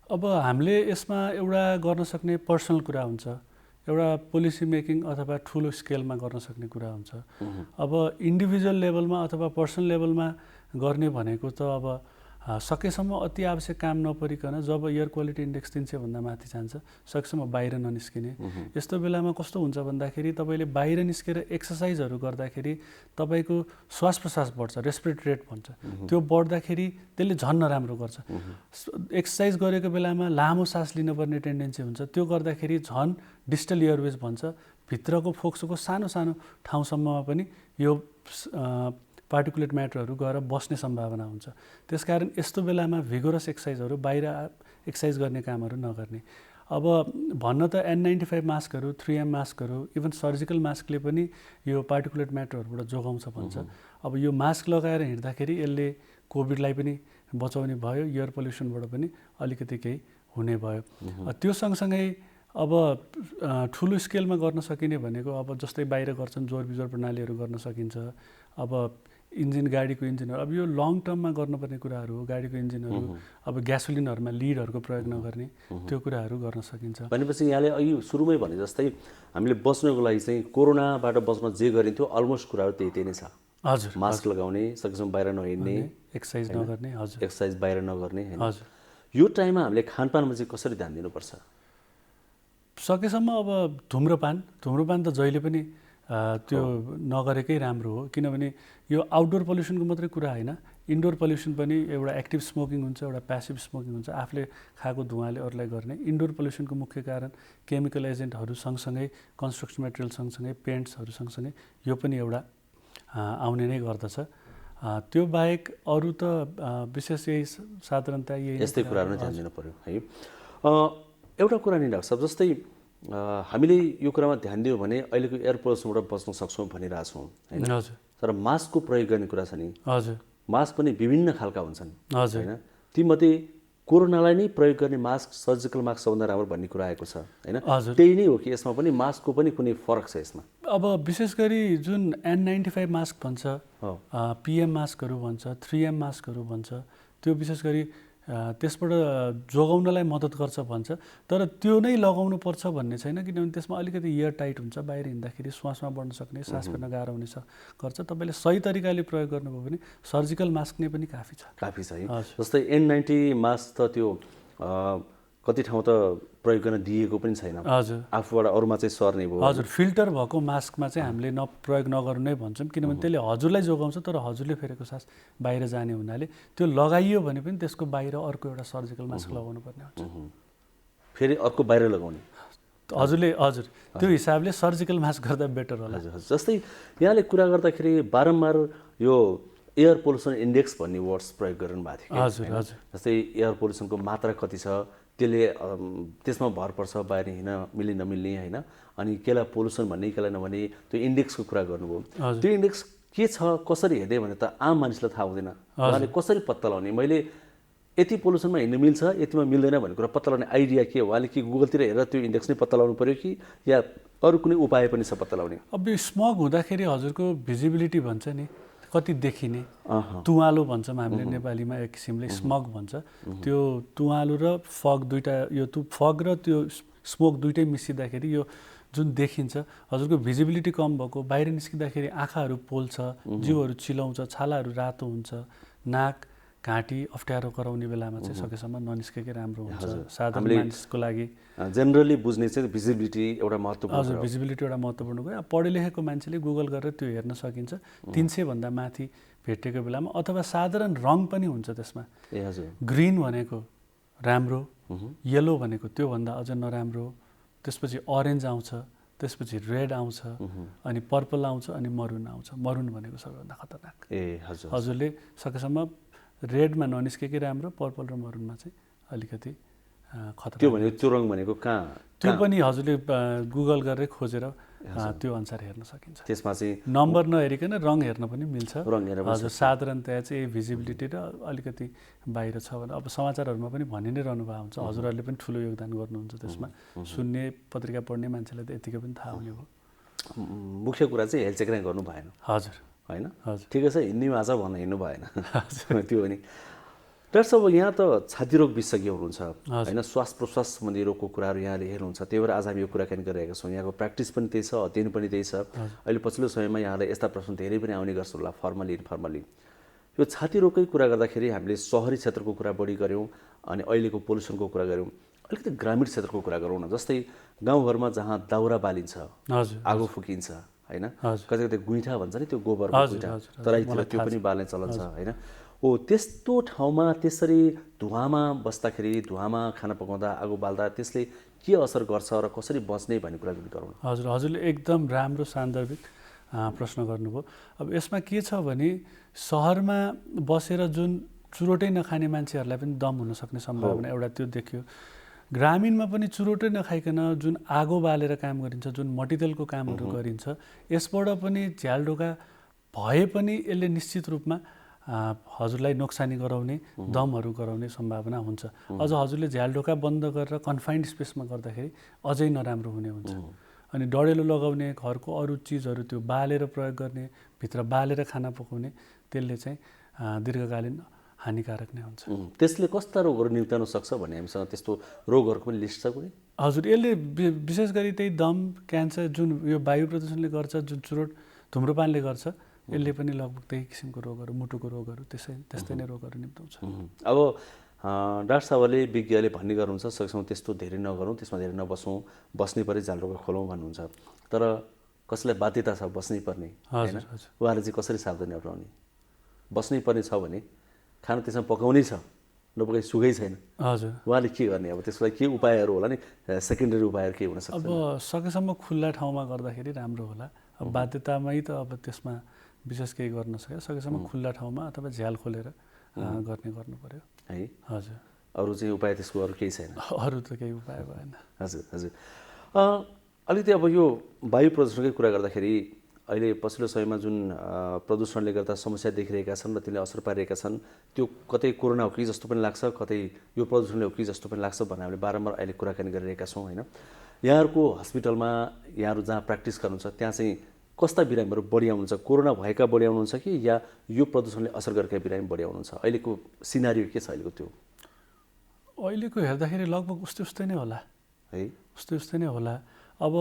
अब हामीले यसमा एउटा गर्न सक्ने पर्सनल कुरा हुन्छ, एउटा पोलिसी मेकिङ अथवा ठुलो स्केलमा गर्न सक्ने कुरा हुन्छ। अब इन्डिभिजुअल लेभलमा अथवा पर्सनल लेभलमा गर्ने भनेको त अब सकेसम्म अति आवश्यक काम नपरिकन जब एयर क्वालिटी इन्डेक्स 300 भन्दा माथि जान्छ सकेसम्म बाहिर ननिस्किने। यस्तो बेलामा कस्तो हुन्छ भन्दाखेरि तपाईँले बाहिर निस्केर एक्सर्साइजहरू गर्दाखेरि तपाईँको श्वास प्रश्वास बढ्छ, रेस्पिरेटरी रेट भन्छ, त्यो बढ्दाखेरि त्यसले झन् नराम्रो गर्छ। एक्सर्साइज गरेको बेलामा लामो सास लिनुपर्ने टेन्डेन्सी हुन्छ, त्यो गर्दाखेरि झन् डिस्टल एयरवेज भन्छ, भित्रको फोक्सोको सानो सानो ठाउँसम्ममा पनि यो पार्टिकुलेट म्याटरहरू गएर बस्ने सम्भावना हुन्छ। त्यसकारण यस्तो बेलामा भिगोरस एक्सर्साइजहरू, बाहिर एक्सर्साइज गर्ने कामहरू नगर्ने। अब भन्न त N95 मास्कहरू, 3M मास्कहरू, इभन सर्जिकल मास्कले पनि यो पार्टिकुलेट म्याटरहरूबाट जोगाउँछ भन्छ। अब यो मास्क लगाएर हिँड्दाखेरि यसले कोभिडलाई पनि बचाउने भयो, एयर पल्युसनबाट पनि अलिकति केही हुने भयो। त्यो सँगसँगै अब ठुलो स्केलमा गर्न सकिने भनेको अब जस्तै बाहिर गर्छन् जोर बिजोर प्रणालीहरू गर्न सकिन्छ। अब इन्जिन, गाडीको इन्जिनहरू, अब यो लङ टर्ममा गर्नुपर्ने कुराहरू हो। गाडीको इन्जिनहरू, अब ग्यासोलिनहरूमा लिडहरूको प्रयोग नगर्ने, त्यो कुराहरू गर्न सकिन्छ। भनेपछि यहाँले अघि सुरुमै भने जस्तै हामीले बच्नको लागि चाहिँ कोरोनाबाट बच्न जे गरिन्थ्यो अलमोस्ट कुराहरू त्यही नै छ। हजुर, मास्क लगाउने, सकेसम्म बाहिर नहिँड्ने, एक्सर्साइज नगर्ने। हजुर, एक्सर्साइज बाहिर नगर्ने होइन। हजुर, यो टाइममा हामीले खानपानमा चाहिँ कसरी ध्यान दिनुपर्छ? सकेसम्म अब धुम्रपान त जहिले पनि त्यो नगरेकै राम्रो हो, किनभने यो आउटडोर पल्युसनको मात्रै कुरा होइन, इन्डोर पल्युसन पनि एउटा एक्टिभ स्मोकिङ हुन्छ, एउटा प्यासिभ स्मोकिङ हुन्छ, आफूले खाएको धुवाले अरूलाई गर्ने। इन्डोर पल्युसनको मुख्य कारण केमिकल एजेन्टहरू सँगसँगै, कन्स्ट्रक्सन मेटेरियल सँगसँगै, पेन्ट्सहरू सँगसँगै यो पनि एउटा आउने नै गर्दछ। त्यो बाहेक अरू त विशेष यही साधारणतया यही यस्तै कुराहरू नै ध्यान दिनु पऱ्यो है। एउटा कुरा नि डाक्टर साहब, जस्तै हामीले यो कुरामा ध्यान दियौँ भने अहिलेको एयर पोल्युसनबाट बच्न सक्छौँ भनिरहेछौँ होइन। हजुर, तर मास्कको प्रयोग गर्ने कुरा छ नि। हजुर, मास्क पनि विभिन्न खालका हुन्छन्। हजुर, होइन, तीमध्ये कोरोनालाई नै प्रयोग गर्ने मास्क सर्जिकल मास्क सबभन्दा राम्रो भन्ने कुरा आएको छ होइन। हजुर, त्यही नै हो कि यसमा पनि मास्कको पनि कुनै फरक छ यसमा? अब विशेष गरी जुन N95 मास्क भन्छ, PM मास्कहरू भन्छ, 3M मास्कहरू भन्छ, त्यो विशेष गरी त्यसबाट जोगाउनलाई मद्दत गर्छ भन्छ। तर त्यो नै लगाउनु पर्छ भन्ने छैन, किनभने त्यसमा अलिकति एयर टाइट हुन्छ, बाहिर हिँड्दाखेरि श्वासमा बढ्न सक्ने, सास फेर्न गाह्रो हुने गर्छ। तपाईँले सही तरिकाले प्रयोग गर्नुभयो भने सर्जिकल मास्क नै पनि काफी छ। काफी छ है। जस्तै N90 मास्क त त्यो कति ठाउँ त प्रयोग गर्न दिएको पनि छैन। हजुर, आफूबाट अरूमा चाहिँ सर्ने भयो। हजुर, फिल्टर भएको मास्कमा चाहिँ हामीले प्रयोग नगर्नु नै भन्छौँ, किनभने त्यसले हजुरलाई जोगाउँछ तर हजुरले फेरेको सास बाहिर जाने हुनाले त्यो लगाइयो भने पनि त्यसको बाहिर अर्को एउटा सर्जिकल मास्क लगाउनु पर्ने हुन्छ। फेरि अर्को बाहिर लगाउने हजुरले, हजुर, त्यो हिसाबले सर्जिकल मास्क गर्दा बेटर होला। जस्तै यहाँले कुरा गर्दाखेरि बारम्बार यो एयर पोल्युसन इन्डेक्स भन्ने वर्ड्स प्रयोग गरिरहनु भएको थियो। हजुर, हजुर, जस्तै एयर पोल्युसनको मात्रा कति छ, त्यसले त्यसमा भर पर्छ, बाहिर हिँड्न मिल्ने नमिल्ने होइन। अनि केलाई पोल्युसन भन्ने केलाई नभने त्यो इन्डेक्सको कुरा गर्नुभयो। त्यो इन्डेक्स के छ, कसरी हेर्ने भने त आम मानिसलाई थाहा हुँदैन। उहाँले कसरी पत्ता लगाउने, मैले यति पोल्युसनमा हिँड्नु मिल्छ, यतिमा मिल्दैन भन्ने कुरा पत्ता लगाउने आइडिया के हो? उहाँले कि गुगलतिर हेरेर त्यो इन्डेक्स नै पत्ता लगाउनु पऱ्यो कि या अरू कुनै उपाय पनि छ पत्ता लगाउने? अब स्मग हुँदाखेरि हजुरको भिजिबिलिटी भन्छ नि, कति देखिने, तुवालो भन्छौँ हामीले नेपालीमा, एक किसिमले स्मग भन्छ। त्यो तुवालो र फग दुइटा, यो फग र त्यो स्मोक दुइटै मिसिँदाखेरि यो जुन देखिन्छ, हजुरको भिजिबिलिटी कम भएको, बाहिर निस्किँदाखेरि आँखाहरू पोल्छ, जिउहरू चिलाउँछ, छालाहरू रातो हुन्छ, नाक घाँटी अप्ठ्यारो कराउने बेलामा चाहिँ सकेसम्म ननिस्केकै राम्रो हुन्छ साधारण मानिसको लागि। जेनरली बुझ्ने चाहिँ भिजिबिलिटी एउटा महत्त्वपूर्ण हजुर भिजिबिलिटी एउटा महत्त्वपूर्ण कुरा। पढे लेखेको मान्छेले गुगल गरेर त्यो हेर्न सकिन्छ 300 भन्दा माथि भेटेको बेलामा, अथवा साधारण रङ पनि हुन्छ त्यसमा। ए हजुर ग्रिन भनेको राम्रो, येलो भनेको त्योभन्दा अझ नराम्रो, त्यसपछि अरेन्ज आउँछ, त्यसपछि रेड आउँछ, अनि पर्पल आउँछ, अनि मरुन आउँछ। मरुन भनेको सबैभन्दा खतरनाक। ए हजुर हजुरले सकेसम्म रेडमा ननिस्केकै राम्रो, पर्पल र मरुनमा चाहिँ अलिकति खतरा। त्यो भनेको त्यो रङ भनेको कहाँ? त्यो पनि हजुरले गुगल गरेर खोजेर त्यो अनुसार हेर्न सकिन्छ। त्यसमा चाहिँ नम्बर नहेरिकन रङ हेर्न पनि मिल्छ। रङ हेर्न हजुर साधारणतया चाहिँ भिजिबिलिटी र अलिकति बाहिर छ भने अब समाचारहरूमा पनि भनि नै रहनु भएको हुन्छ। हजुरहरूले पनि ठुलो योगदान गर्नुहुन्छ त्यसमा। सुन्ने पत्रिका पढ्ने मान्छेलाई त यतिकै पनि थाहा हुने भयो। मुख्य कुरा चाहिँ हेलचेक नै गर्नु भएन। हजुर होइन हजुर ठिकै छ, हिँड्ने भाषा भन्न हिँड्नु भएन त्यो पनि। डाक्टर साहब यहाँ त छाती रोग विशेषज्ञ हुनुहुन्छ होइन, श्वास प्रश्वास सम्बन्धी रोगको कुराहरू यहाँले हेर्नुहुन्छ, त्यही भएर आज हामी यो कुराकानी गरिरहेका छौँ। यहाँको प्र्याक्टिस पनि त्यही छ, अध्ययन पनि त्यही छ। अहिले पछिल्लो समयमा यहाँलाई यस्ता प्रश्न धेरै पनि आउने गर्छ होला, फर्मली इन्फर्मली। यो छाती रोगकै कुरा गर्दाखेरि हामीले सहरी क्षेत्रको कुरा बढी गऱ्यौँ, अनि अहिलेको पोल्युसनको कुरा गऱ्यौँ। अलिकति ग्रामीण क्षेत्रको कुरा गरौँ न। जस्तै गाउँघरमा जहाँ दाउरा बालिन्छ, आगो फुकिन्छ होइन, कतै कतै गुइठा भन्छ नि, त्यो गोबरको गुइठा तराईतिर त्यो पनि बाल्ने चलन छ होइन। हो त्यस्तो ठाउँमा त्यसरी धुवामा बस्दाखेरि, धुवामा खाना पकाउँदा, आगो बाल्दा त्यसले के असर गर्छ र कसरी बच्ने भन्ने कुरा पनि गरौँ। हजुर हजुरले एकदम राम्रो सान्दर्भिक प्रश्न गर्नुभयो। अब यसमा के छ भने सहरमा बसेर जुन चुरोटै नखाने मान्छेहरूलाई पनि दम हुन सक्ने सम्भावना एउटा त्यो देखियो। ग्रामीणमा पनि चुरोटै नखाइकन जुन आगो बालेर काम गरिन्छ, जुन मट्टितेलको कामहरू गरिन्छ, यसबाट पनि झ्यालढोका भए पनि यसले निश्चित रूपमा हजुरलाई नोक्सानी गराउने, दमहरू गराउने सम्भावना हुन्छ। अझ हजुरले झ्यालढोका बन्द गरेर कन्फाइन्ड स्पेसमा गर्दाखेरि अझै नराम्रो हुने हुन्छ। अनि डढेलो लगाउने, घरको अरू चिजहरू त्यो बालेर प्रयोग गर्ने, भित्र बालेर खाना पकाउने, त्यसले चाहिँ दीर्घकालीन हानिकारक नै हुन्छ। त्यसले कस्ता रोगहरू निम्त्याउन सक्छ भन्ने हामीसँग त्यस्तो रोगहरूको पनि लिस्ट छ कुनै? हजुर यसले विशेष गरी त्यही दम, क्यान्सर, जुन यो वायु प्रदूषणले गर्छ, जुन चुरोट धुम्रपानले गर्छ, यसले पनि लगभग त्यही किसिमको रोगहरू, मुटुको रोगहरू त्यस्तै नै रोगहरू निम्त्याउँछ। अब डाक्टर साहबले, विज्ञले भन्ने गर्नुहुन्छ सकेसम्म त्यस्तो धेरै नगरौँ, त्यसमा धेरै नबसौँ, बस्नै परे झ्यालढोका खोलौँ भन्नुहुन्छ। तर कसैलाई बाध्यता छ बस्नै पर्ने होइन, उहाँले चाहिँ कसरी सावधानी अपनाउने? बस्नै पर्ने छ भने खाना त्यसमा पकाउनै छ, नपकाइ सुगै छैन, हजुर उहाँले के गर्ने? अब त्यसको लागि के उपायहरू होला नि, सेकेन्डरी उपायहरू के हुन सक्छ? अब सकेसम्म खुल्ला ठाउँमा गर्दाखेरि राम्रो होला। अब बाध्यतामै त अब त्यसमा विशेष केही गर्न सक्यो, सकेसम्म खुल्ला ठाउँमा अथवा झ्याल खोलेर गर्नु पर्यो है। हजुर अरू चाहिँ उपाय त्यसको अरू केही छैन? अरू त केही उपाय भएन। हजुर हजुर अलिकति अब यो वायु प्रदूषणकै कुरा गर्दाखेरि अहिले पछिल्लो समयमा जुन प्रदूषणले गर्दा समस्या देखिरहेका छन् र त्यसले असर पारिरहेका छन्, त्यो कतै कोरोना हो कि जस्तो पनि लाग्छ, कतै यो प्रदूषणले हो कि जस्तो पनि लाग्छ भनेर हामीले बारम्बार अहिले कुराकानी गरिरहेका छौँ होइन। यहाँहरूको हस्पिटलमा यहाँहरू जहाँ प्र्याक्टिस गर्नुहुन्छ त्यहाँ चाहिँ कस्ता बिरामीहरू बढी आउनुहुन्छ? कोरोना भएका बढी आउनुहुन्छ कि या यो प्रदूषणले असर गरेका बिरामी बढी आउनुहुन्छ? अहिलेको सिनारियो के छ अहिलेको? त्यो अहिलेको हेर्दाखेरि लगभग उस्तै नै होला है, उस्तै नै होला। अब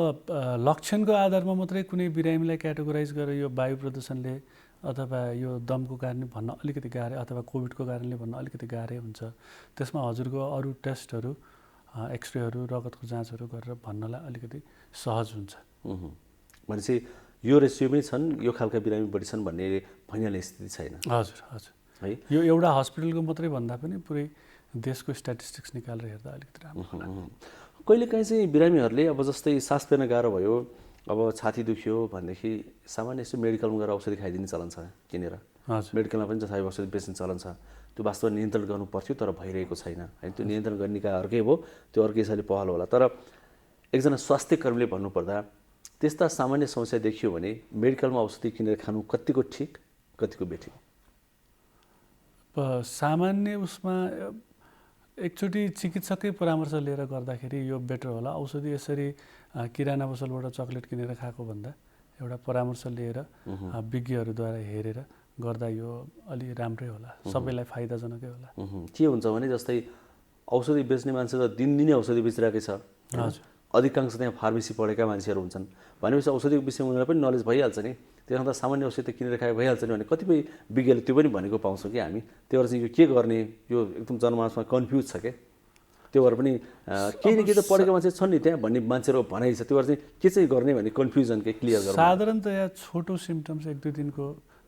लक्षणको आधारमा मात्रै कुनै बिरामीलाई क्याटेगोराइज गरेर यो वायु प्रदूषणले अथवा यो दमको कारणले भन्न अलिकति गाह्रै, अथवा कोभिडको कारणले भन्न अलिकति गाह्रै हुन्छ। त्यसमा हजुरको अरू टेस्टहरू, एक्सरेहरू, रगतको जाँचहरू गरेर भन्नलाई अलिकति सहज हुन्छ। भनेपछि यो रेसियो पनि छन्, यो खालका बिरामी बढी छन् भन्ने भनिहाल्ने स्थिति छैन? हजुर हजुर है। यो एउटा हस्पिटलको मात्रै भन्दा पनि पुरै देशको स्ट्याटिस्टिक्स निकालेर हेर्दा अलिकति राम्रो होला। कहिलेकाहीँ चाहिँ बिरामीहरूले अब जस्तै सास फेर्न गाह्रो भयो, अब छाती दुख्यो भनेदेखि सामान्य यसो मेडिकलमा गएर औषधि खाइदिने चलन छ किनेर। मेडिकलमा पनि जथाभावी औषधि बेच्ने चलन छ। त्यो वास्तवमा नियन्त्रण गर्नु पर्थ्यो तर भइरहेको छैन होइन। त्यो नियन्त्रण गर्ने निकाय अर्कै हो, त्यो अर्कै हिसाबले पहल होला। तर एकजना स्वास्थ्य कर्मीले भन्नुपर्दा त्यस्ता सामान्य समस्या देखियो भने मेडिकलमा औषधि किनेर खानु कतिको ठिक, कतिको बेठिक? सामान्य उसमा एकचोटि चिकित्सकै परामर्श लिएर गर्दाखेरि यो बेटर होला। औषधि यसरी किराना पसलबाट चक्लेट किनेर खाएको भन्दा एउटा परामर्श लिएर विज्ञहरूद्वारा हेरेर गर्दा यो अलि राम्रै होला, सबैलाई फाइदाजनकै होला। के हुन्छ भने जस्तै औषधि बेच्ने मान्छे त दिनदिनै औषधि बेचिरहेकै छ, अधिकांश त्यहाँ फार्मेसी पढेका मान्छेहरू हुन्छन् भनेपछि औषधिको विषयमा उनीहरूलाई पनि नलेज भइहाल्छ नि। त्यसमा त सामान्य औषधि त किनेर खाए भइहाल्छ नि भने कतिपय विज्ञले त्यो पनि भनेको पाउँछौँ कि हामी त्यो भएर चाहिँ यो के गर्ने यो एकदम जनमानसमा कन्फ्युज छ क्या त्यो भएर पनि केही न केही त पढेको मान्छे छन् नि त्यहाँ भन्ने मान्छेहरू भनाइ छ त्यो भएर चाहिँ के चाहिँ गर्ने भन्ने कन्फ्युजन के क्लियर गर्नु साधारणतया छोटो सिम्टम्स 1-2 दिनको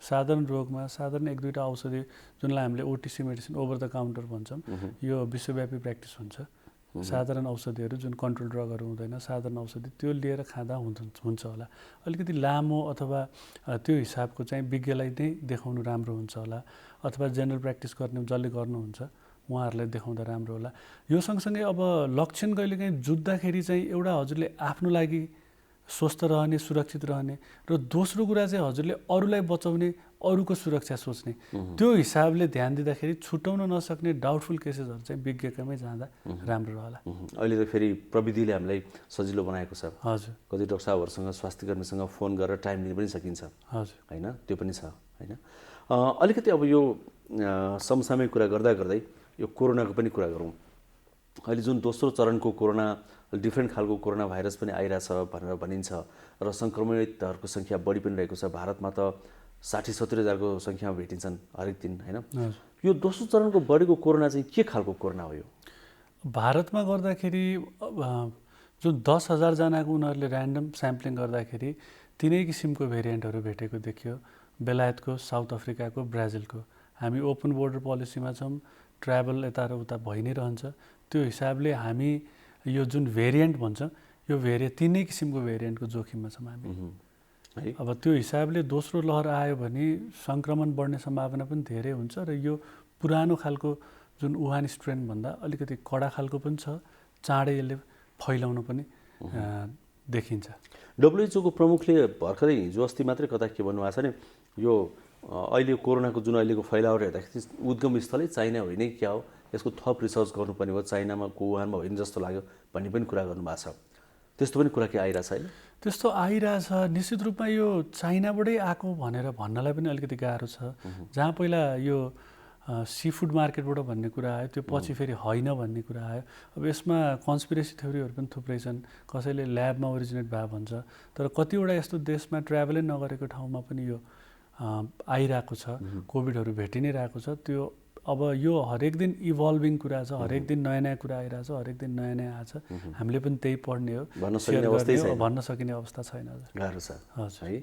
साधारण रोगमा साधारण 1-2टा औषधि जुनलाई हामीले OTC medicine over the counter भन्छौँ यो विश्वव्यापी प्र्याक्टिस हुन्छ साधारण औषधिहरू जुन कन्ट्रोल ड्रगहरू हुँदैन साधारण औषधि त्यो लिएर खाँदा हुन्छ होला अलिकति लामो अथवा त्यो हिसाबको चाहिँ विज्ञलाई नै देखाउनु राम्रो हुन्छ होला अथवा जेनरल प्र्याक्टिस गर्ने जसले गर्नुहुन्छ उहाँहरूलाई देखाउँदा राम्रो होला यो सँगसँगै अब लक्षण कहिलेकाहीँ जुत्दाखेरि चाहिँ एउटा हजुरले आफ्नो लागि स्वस्थ रहने सुरक्षित रहने र दोस्रो कुरा चाहिँ हजुरले अरूलाई बचाउने अरूको सुरक्षा सोच्ने त्यो हिसाबले ध्यान दिँदाखेरि छुटाउन नसक्ने डाउटफुल केसेसहरू चाहिँ विज्ञकमै जाँदा राम्रो रहला अहिले त फेरि प्रविधिले हामीलाई सजिलो बनाएको छ हजुर कति डाक्टर साहबहरूसँग स्वास्थ्य कर्मीसँग फोन गरेर टाइम लिन पनि सकिन्छ हजुर हैन त्यो पनि छ हैन अलिकति अब यो समसामयिक कुरा गर्दा गर्दै यो कोरोनाको पनि कुरा गरौँ अहिले जुन दोस्रो चरणको कोरोना डिफ्रेन्ट खालको कोरोना भाइरस पनि आइरहेछ भनेर भनिन्छ र सङ्क्रमितहरूको सङ्ख्या बढी पनि रहेको छ भारतमा त 60-70 हजारको सङ्ख्यामा भेटिन्छन् हरेक दिन हैन यो दोस्रो चरणको बढेको कोरोना चाहिँ के खालको कोरोना हो यो भारतमा गर्दाखेरि जुन 10,000 जनाको उनीहरूले ऱ्यान्डम स्याम्पलिङ गर्दाखेरि 3 किसिमको भेरिएन्टहरू भेटेको देखियो बेलायतको साउथ अफ्रिकाको ब्राजिलको हामी ओपन बोर्डर पोलिसीमा छौँ ट्राभल यता र उता भइ नै रहन्छ त्यो हिसाबले हामी यो जुन भेरिएन्ट भन्छ यो 3 किसिमको भेरिएन्टको जोखिममा छौँ हामी अब त्यो हिसाबले दोस्रो लहर आयो भने सङ्क्रमण बढ्ने सम्भावना पनि धेरै हुन्छ र यो पुरानो खालको जुन वुहान स्ट्रेन भन्दा अलिकति कडा खालको पनि छ चाँडै यसले फैलाउन पनि देखिन्छ डब्ल्युएचओको प्रमुखले भर्खरै हिजो अस्ति मात्रै कता के भन्नुभएको छ नि यो अहिले कोरोनाको जुन अहिलेको फैलावट हेर्दाखेरि उद्गम स्थलै चाइना होइन क्या हो यसको थप रिसर्च गर्नुपर्ने भयो चाइनामा वुहानमा होइन जस्तो लाग्यो भन्ने पनि कुरा गर्नुभएको छ त्यस्तो पनि कुरा के आइरहेछ होइन त्यस्तो आइरहेछ निश्चित रूपमा यो चाइनाबाटै आएको भनेर भन्नलाई पनि अलिकति गाह्रो छ जहाँ पहिला यो सी फुड मार्केटबाट भन्ने कुरा आयो त्यो पछि फेरि होइन भन्ने कुरा आयो अब यसमा कन्स्पिरेसी थ्योरीहरू पनि थुप्रै छन् कसैले ल्याबमा ओरिजिनेट भए भन्छ तर कतिवटा यस्तो देशमा ट्राभलै नगरेको ठाउँमा पनि यो आइरहेको छ कोभिडहरू भेटि नै रहेको छ त्यो अब यो हरेक दिन इभल्भिङ कुरा छ हरेक दिन नयाँ नयाँ कुरा आइरहेछ हरेक दिन नयाँ नयाँ आछ हामीले पनि त्यही पढ्ने हो भन्न सकिने अवस्था छैन गाह्रो छ हजुर है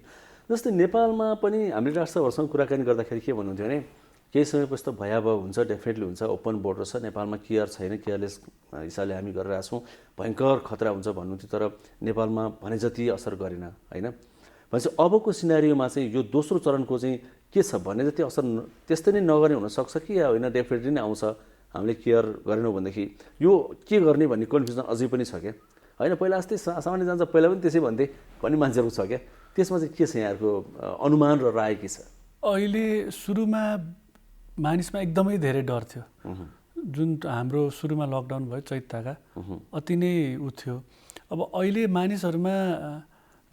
जस्तै नेपालमा पनि हामीले डाक्टर साहबहरूसँग कुराकानी गर्दाखेरि के भन्नुहुन्थ्यो भने केही समयपछि त भयावह हुन्छ डेफिनेटली हुन्छ ओपन बोर्डर छ नेपालमा केयर छैन केयरलेस हिसाबले हामी गरिरहेको छौँ भयङ्कर खतरा हुन्छ भन्नुहुन्थ्यो तर नेपालमा भने जति असर गरेन होइन भनेपछि अबको सिनारीमा चाहिँ यो दोस्रो चरणको चाहिँ के छ भने जति असर त्यस्तै नै नगर्ने हुनसक्छ कि या होइन डेफिनेटली नै आउँछ हामीले केयर गरेनौँ भनेदेखि यो के गर्ने भन्ने कन्फ्युजन अझै पनि छ क्या होइन पहिला जस्तै सामान्य जान्छ पहिला पनि त्यसै भन्थे भन्ने मान्छेहरू छ क्या त्यसमा चाहिँ के छ यहाँहरूको अनुमान र राय के छ अहिले सुरुमा मानिसमा एकदमै धेरै डर थियो जुन हाम्रो सुरुमा लकडाउन भयो चैतका अति नै उ थियो अब अहिले मानिसहरूमा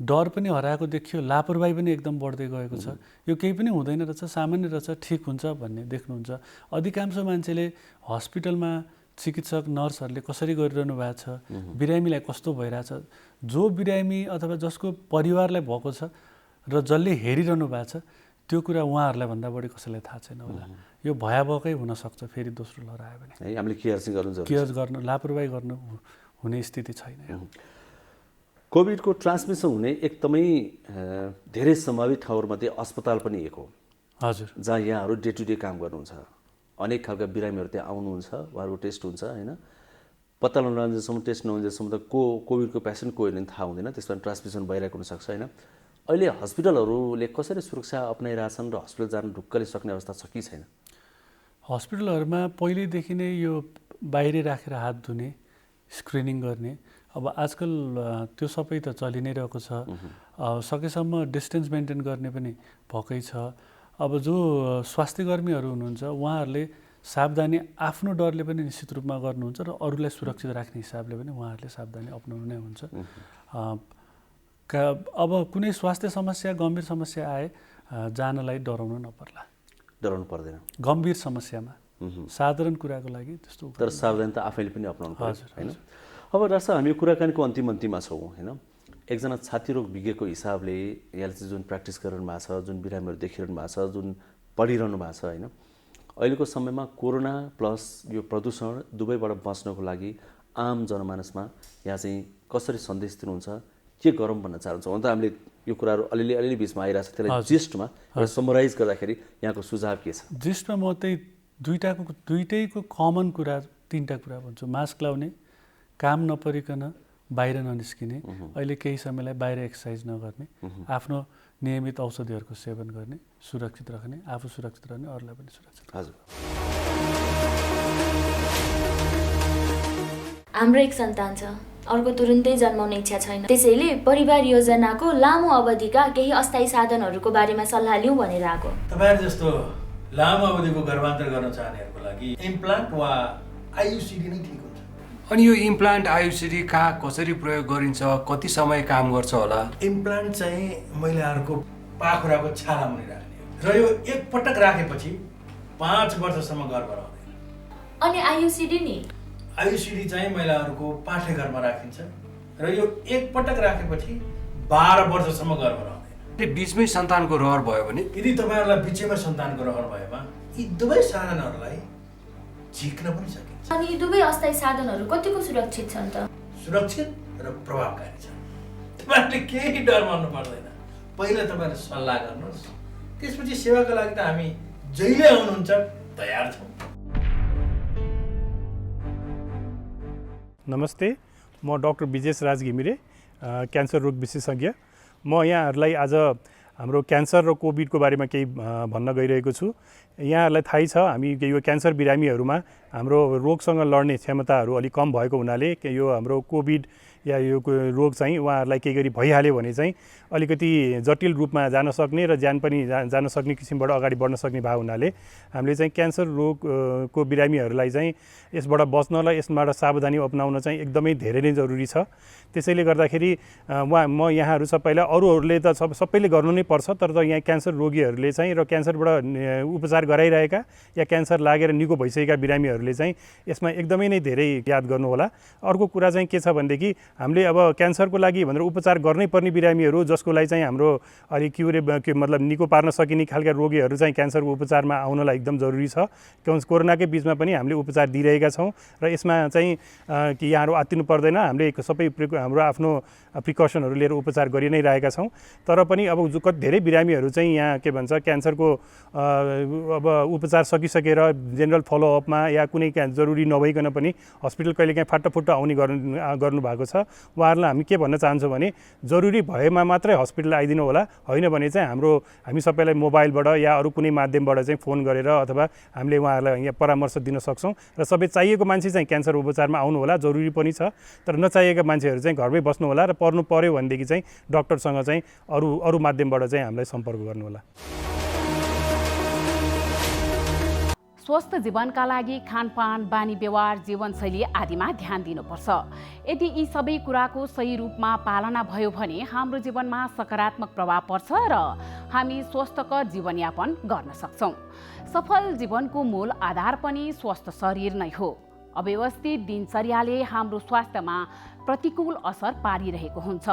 डर पनि हराएको देखियो लापरवाही पनि एकदम बढ्दै गएको छ यो केही पनि हुँदैन रहेछ सामान्य रहेछ ठिक हुन्छ भन्ने देख्नुहुन्छ अधिकांश मान्छेले हस्पिटलमा चिकित्सक नर्सहरूले कसरी गरिरहनु भएको छ बिरामीलाई कस्तो भइरहेछ जो बिरामी अथवा जसको परिवारलाई भएको छ र जसले हेरिरहनु भएको छ त्यो कुरा उहाँहरूलाई भन्दा बढी कसैलाई थाहा छैन होला यो भयावहकै हुनसक्छ फेरि दोस्रो लहर आयो भने है हामीले केयर गर्नु लापरवाही गर्नु हुने स्थिति छैन कोभिडको ट्रान्समिसन हुने एकदमै धेरै सम्भावित ठाउँहरूमध्ये अस्पताल पनि एक हो हजुर जहाँ यहाँहरू डे टु डे काम गर्नुहुन्छ अनेक खालका बिरामीहरू त्यहाँ आउनुहुन्छ उहाँहरूको टेस्ट हुन्छ होइन पत्ता लगाउन्जेलसम्म टेस्ट नहुन्जेलसम्म त कोभिडको पेसेन्ट को होइन थाहा हुँदैन त्यसमा ट्रान्समिसन भइरहेको हुनसक्छ होइन अहिले हस्पिटलहरूले कसरी सुरक्षा अपनाइरहेछन् र हस्पिटल जान ढुक्कले सक्ने अवस्था छ कि छैन हस्पिटलहरूमा पहिल्यैदेखि नै यो बाहिरै राखेर हात धुने स्क्रिनिङ गर्ने अब आजकल त्यो सबै त चलि नै रहेको छ सकेसम्म डिस्टेन्स मेन्टेन गर्ने पनि भएकै छ अब जो स्वास्थ्य कर्मीहरू हुनुहुन्छ उहाँहरूले सावधानी आफ्नो डरले पनि निश्चित रूपमा गर्नुहुन्छ र अरूलाई सुरक्षित राख्ने हिसाबले पनि उहाँहरूले सावधानी अपनाउनु नै हुन्छ अब कुनै स्वास्थ्य समस्या गम्भीर समस्या आए जानलाई डराउनु पर्दैन गम्भीर समस्यामा साधारण कुराको लागि त्यस्तो तर सावधानी त आफैले पनि अपनाउनु पर्छ हैन अब डाक्टर साहब हामी कुराकानीको अन्तिममा छौँ हैन एकजना छाती रोग विज्ञको हिसाबले यहाँले चाहिँ जुन प्र्याक्टिस गरिरहनु भएको छ, जुन बिरामीहरू देखिरहनु भएको छ, जुन पढिरहनु भएको छ होइन, अहिलेको समयमा कोरोना प्लस यो प्रदूषण दुवैबाट बच्नको लागि आम जनमानसमा यहाँ चाहिँ कसरी सन्देश दिनुहुन्छ, के गरौँ भन्न चाहनुहुन्छ? हुन त हामीले यो कुराहरू अलिअलि बिचमा आइरहेको छ, त्यसलाई जिस्टमा समराइज गर्दाखेरि यहाँको सुझाव के छ? जिस्टमा म त्यही दुईटैको कमन कुरा 3टा कुरा भन्छु। मास्क लाउने, काम नपरिकन बाहिर ननिस्किने, अहिले केही समयलाई बाहिर एक्सर्साइज नगर्ने, आफ्नो नियमित औषधिहरूको सेवन गर्ने, सुरक्षित राख्ने, आफू सुरक्षित रहने, अरूलाई पनि सुरक्षित। हजुर, हाम्रो एक सन्तान छ, अर्को तुरुन्तै जन्माउने इच्छा छैन। त्यसैले परिवार योजनाको लामो अवधिका केही अस्थायी साधनहरूको बारेमा सल्लाह लिउँ भनेर आएको। तपाईहरु जस्तो लामो अवधिको गर्भान्तर गर्न चाहनेहरूको लागि इम्प्लान्ट वा आयुसिडी नै ठिक हुन्छ। अनि यो इम्प्लान्ट आयुसिडी कहाँ कसरी प्रयोग गरिन्छ, कति समय काम गर्छ होला? इम्प्लान्ट चाहिँ महिलाहरूको पाखुराको छाला मुनि राख्ने र यो एक पटक राखेपछि 5 वर्षसम्म गर्भ रहँदैन। अनि आयुसिडी नि? आयुसिडी चाहिँ महिलाहरूको पाठेघरमा राखिन्छ र यो एक पटक राखेपछि 12 वर्षसम्म गर्भ रहँदैन। बीचमै सन्तानको रहर भयो भने? यदि तपाईँहरूलाई बिचैमा सन्तानको रहर भएमा यी दुवै साधनहरूलाई झिक्न पनि सकिन्छ। अनि यी दुवै अस्थायी साधनहरू कतिको सुरक्षित छन् त? सुरक्षित र प्रभावकारी छन्। तपाईँहरूले केही डर मान्नु पर्दैन। पहिला तपाईँहरूले सल्लाह गर्नुहोस्, त्यसपछि सेवाको लागि त हामी जहिले आउनुहुन्छ तयार छौँ। नमस्ते, म डाक्टर विजेश राज घिमिरे, क्यान्सर रोग विशेषज्ञ। म यहाँहरूलाई आज हाम्रो क्यान्सर र कोभिडको बारेमा केही भन्न गइरहेको छु। यहाँहरूलाई थाहै छ, हामी यो क्यान्सर बिरामीहरूमा हाम्रो रोगसँग लड्ने क्षमताहरू अलिक कम भएको हुनाले यो हाम्रो कोभिड या यो रोग चाहिँ उहाँहरूलाई केही गरी भइहाल्यो भने चाहिँ अलिकति जटिल रूपमा जान सक्ने र ज्यान पनि जान सक्ने किसिमबाट अगाडि बढ्न सक्ने भएको हुनाले हामीले चाहिँ क्यान्सर रोगको बिरामीहरूलाई चाहिँ यसबाट बच्नलाई, यसबाट सावधानी अपनाउन चाहिँ एकदमै धेरै नै जरुरी छ। त्यसैले गर्दाखेरि म यहाँहरू सबैलाई, अरूहरूले त सबैले गर्नु नै पर्छ, तर यहाँ क्यान्सर रोगीहरूले चाहिँ र क्यान्सरबाट उपचार गराइरहेका या क्यान्सर लागेर निको भइसकेका बिरामीहरूले चाहिँ यसमा एकदमै नै धेरै याद गर्नुहोला। अर्को कुरा चाहिँ के छ भनेदेखि हामीले अब क्यान्सरको लागि भनेर उपचार गर्नै पर्ने बिरामीहरू जसको लागि चाहिँ हाम्रो अलिक मतलब निको पार्न सकिने खालका रोगीहरू चाहिँ क्यान्सरको उपचारमा आउनलाई एकदम जरुरी छ। कोरोनाकै बिचमा पनि हामीले उपचार दिइरहेका छौँ र यसमा चाहिँ कि यहाँहरू आत्तिनु पर्दैन, हामीले सबै हाम्रो आफ्नो प्रिकसनहरू लिएर उपचार गरि नै रहेका छौँ। तर पनि अब धेरै बिरामीहरू चाहिँ यहाँ के भन्छ क्यान्सरको अब उपचार सकिसकेर जेनरल फलोअपमा या कुनै जरुरी नभइकन पनि हस्पिटल कहिलेकाहीँ फाटाफुट्टा आउने गर्नु भएको छ। उहाँहरूलाई हामी के भन्न चाहन्छौँ भने जरुरी भएमा मात्रै हस्पिटल आइदिनु होला, होइन भने चाहिँ हामी सबैलाई मोबाइलबाट या अरू कुनै माध्यमबाट चाहिँ फोन गरेर अथवा हामीले उहाँहरूलाई यहाँ परामर्श दिन सक्छौँ। र सबै चाहिएको मान्छे चाहिँ क्यान्सर उपचारमा आउनु होला, जरुरी पनि छ। तर नचाहिएका मान्छेहरू चाहिँ घरमै बस्नु होला र पर्नु पर्यो भनेदेखि चाहिँ डाक्टरसँग चाहिँ अरू माध्यमबाट चाहिँ हामीलाई सम्पर्क गर्नु होला। स्वस्थ जीवनका लागि खानपान, बानी व्यवहार, जीवनशैली आदिमा ध्यान दिनुपर्छ। यदि यी सबै कुराको सही रूपमा पालना भयो भने हाम्रो जीवनमा सकारात्मक प्रभाव पर्छ र हामी स्वस्थकर जीवनयापन गर्न सक्छौँ। सफल जीवनको मूल आधार पनि स्वस्थ शरीर नै हो। अव्यवस्थित दिनचर्याले हाम्रो स्वास्थ्यमा प्रतिकूल असर पारिरहेको हुन्छ।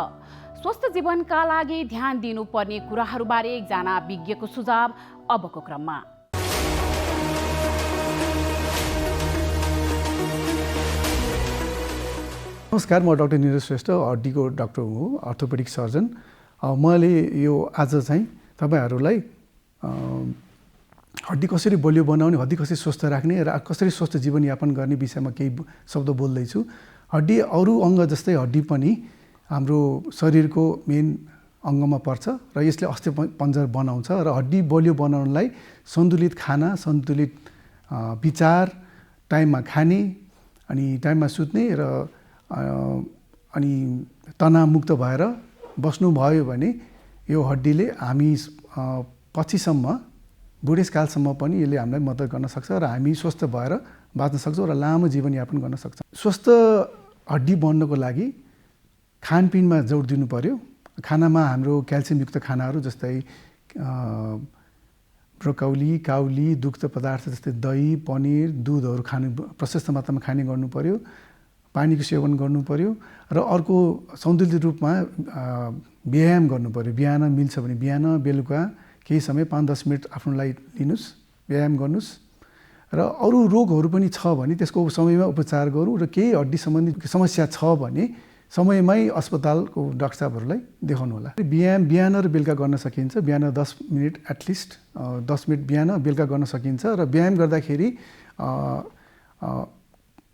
स्वस्थ जीवनका लागि ध्यान दिनुपर्ने कुराहरूबारे एकजना विज्ञको सुझाव अबको क्रममा। नमस्कार, म डाक्टर निरज श्रेष्ठ, हड्डीको डाक्टर हुँ, अर्थोपेडिक सर्जन। मैले यो आज चाहिँ तपाईँहरूलाई हड्डी कसरी बलियो बनाउने, हड्डी कसरी स्वस्थ राख्ने र कसरी स्वस्थ जीवनयापन गर्ने विषयमा केही शब्द बोल्दैछु। हड्डी अरू अङ्ग जस्तै हड्डी पनि हाम्रो शरीरको मेन अङ्गमा पर्छ र यसले अस्थिपञ्जर बनाउँछ र हड्डी बलियो बनाउनलाई सन्तुलित खाना, सन्तुलित विचार, टाइममा खाने अनि टाइममा सुत्ने र अनि तनावमुक्त भएर बस्नुभयो भने यो हड्डीले हामी पछिसम्म बुढेसकालसम्म पनि यसले हामीलाई मद्दत गर्न सक्छ र हामी स्वस्थ भएर बाँच्न सक्छौँ र लामो जीवनयापन गर्न सक्छौँ। स्वस्थ हड्डी बन्नको लागि खानपिनमा जोड दिनु पर्यो। खानामा हाम्रो क्याल्सियमयुक्त खानाहरू जस्तै ब्रोकाउली, काउली, दुग्ध पदार्थ जस्तै दही, पनिर, दुधहरू खानु प्रशस्त मात्रामा खाने गर्नु पर्यो। पानीको सेवन गर्नु पर्यो र अर्को सन्तुलित रूपमा व्यायाम गर्नु पर्यो। बिहान मिल्छ भने बिहान, बेलुका केही समय 5-10 मिनट आफ्नो लागि लिनुहोस्, व्यायाम गर्नुहोस्। र अरू रोगहरू पनि छ भने त्यसको समयमा उपचार गरौँ र केही हड्डी सम्बन्धी समस्या छ भने समयमै अस्पतालको डाक्टर साहबहरूलाई देखाउनु होला। व्यायाम बिहान र बेलुका गर्न सकिन्छ। बिहान 10 मिनट एटलिस्ट 10 मिनट बिहान, बेलुका गर्न सकिन्छ। र व्यायाम गर्दाखेरि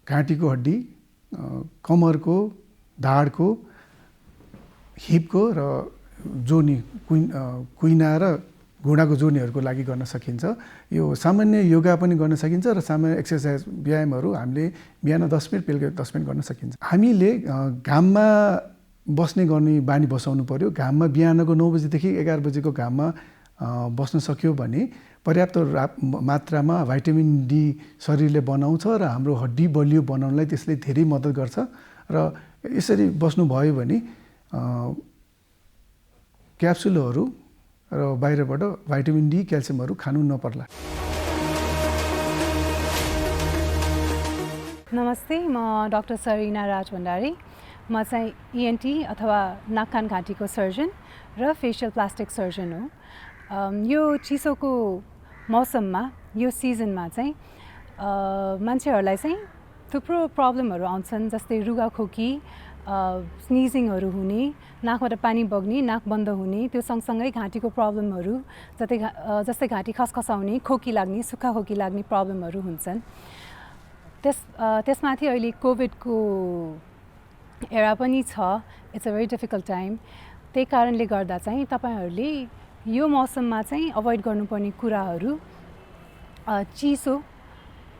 घाँटीको हड्डी, कमरको, ढाडको, हिपको र जोनी, कुइना र घुँडाको जोनीहरूको लागि गर्न सकिन्छ। यो सामान्य योगा पनि गर्न सकिन्छ र सामान्य एक्सर्साइज व्यायामहरू हामीले बिहान 10 मिनट, बेलुका 10 मिनट गर्न सकिन्छ। हामीले घाममा बस्ने गर्ने बानी बसाउनु पर्यो। घाममा बिहानको 9 बजीदेखि 11 बजेको घाममा बस्न सक्यो भने पर्याप्त मात्रामा भिटामिन डी शरीरले बनाउँछ र हाम्रो हड्डी बलियो बनाउनलाई त्यसले धेरै मद्दत गर्छ। र यसरी बस्नुभयो भने क्याप्सुलहरू र बाहिरबाट भिटामिन डी, क्याल्सियमहरू खानु नपर्ला। नमस्ते, म डाक्टर सरिना राज भण्डारी। म चाहिँ ENT अथवा नाक कान घाँटीको सर्जन र फेसियल प्लास्टिक सर्जन हो। यो चिसोको मौसममा, यो सिजनमा चाहिँ मान्छेहरूलाई चाहिँ थुप्रो प्रब्लमहरू आउँछन्, जस्तै रुगाखोकी, स्निजिङहरू हुने, नाकबाट पानी बग्ने, नाक बन्द हुने, त्यो सँगसँगै घाँटीको प्रब्लमहरू जस्तै घाँटी खसखसाउने, खोकी लाग्ने, सुक्खा खोकी लाग्ने प्रब्लमहरू हुन्छन्। त्यसमाथि अहिले कोभिडको एरा पनि छ। It's a very difficult time. त्यही कारणले गर्दा चाहिँ तपाईँहरूले यो मौसममा चाहिँ अभोइड गर्नुपर्ने कुराहरू, चिसो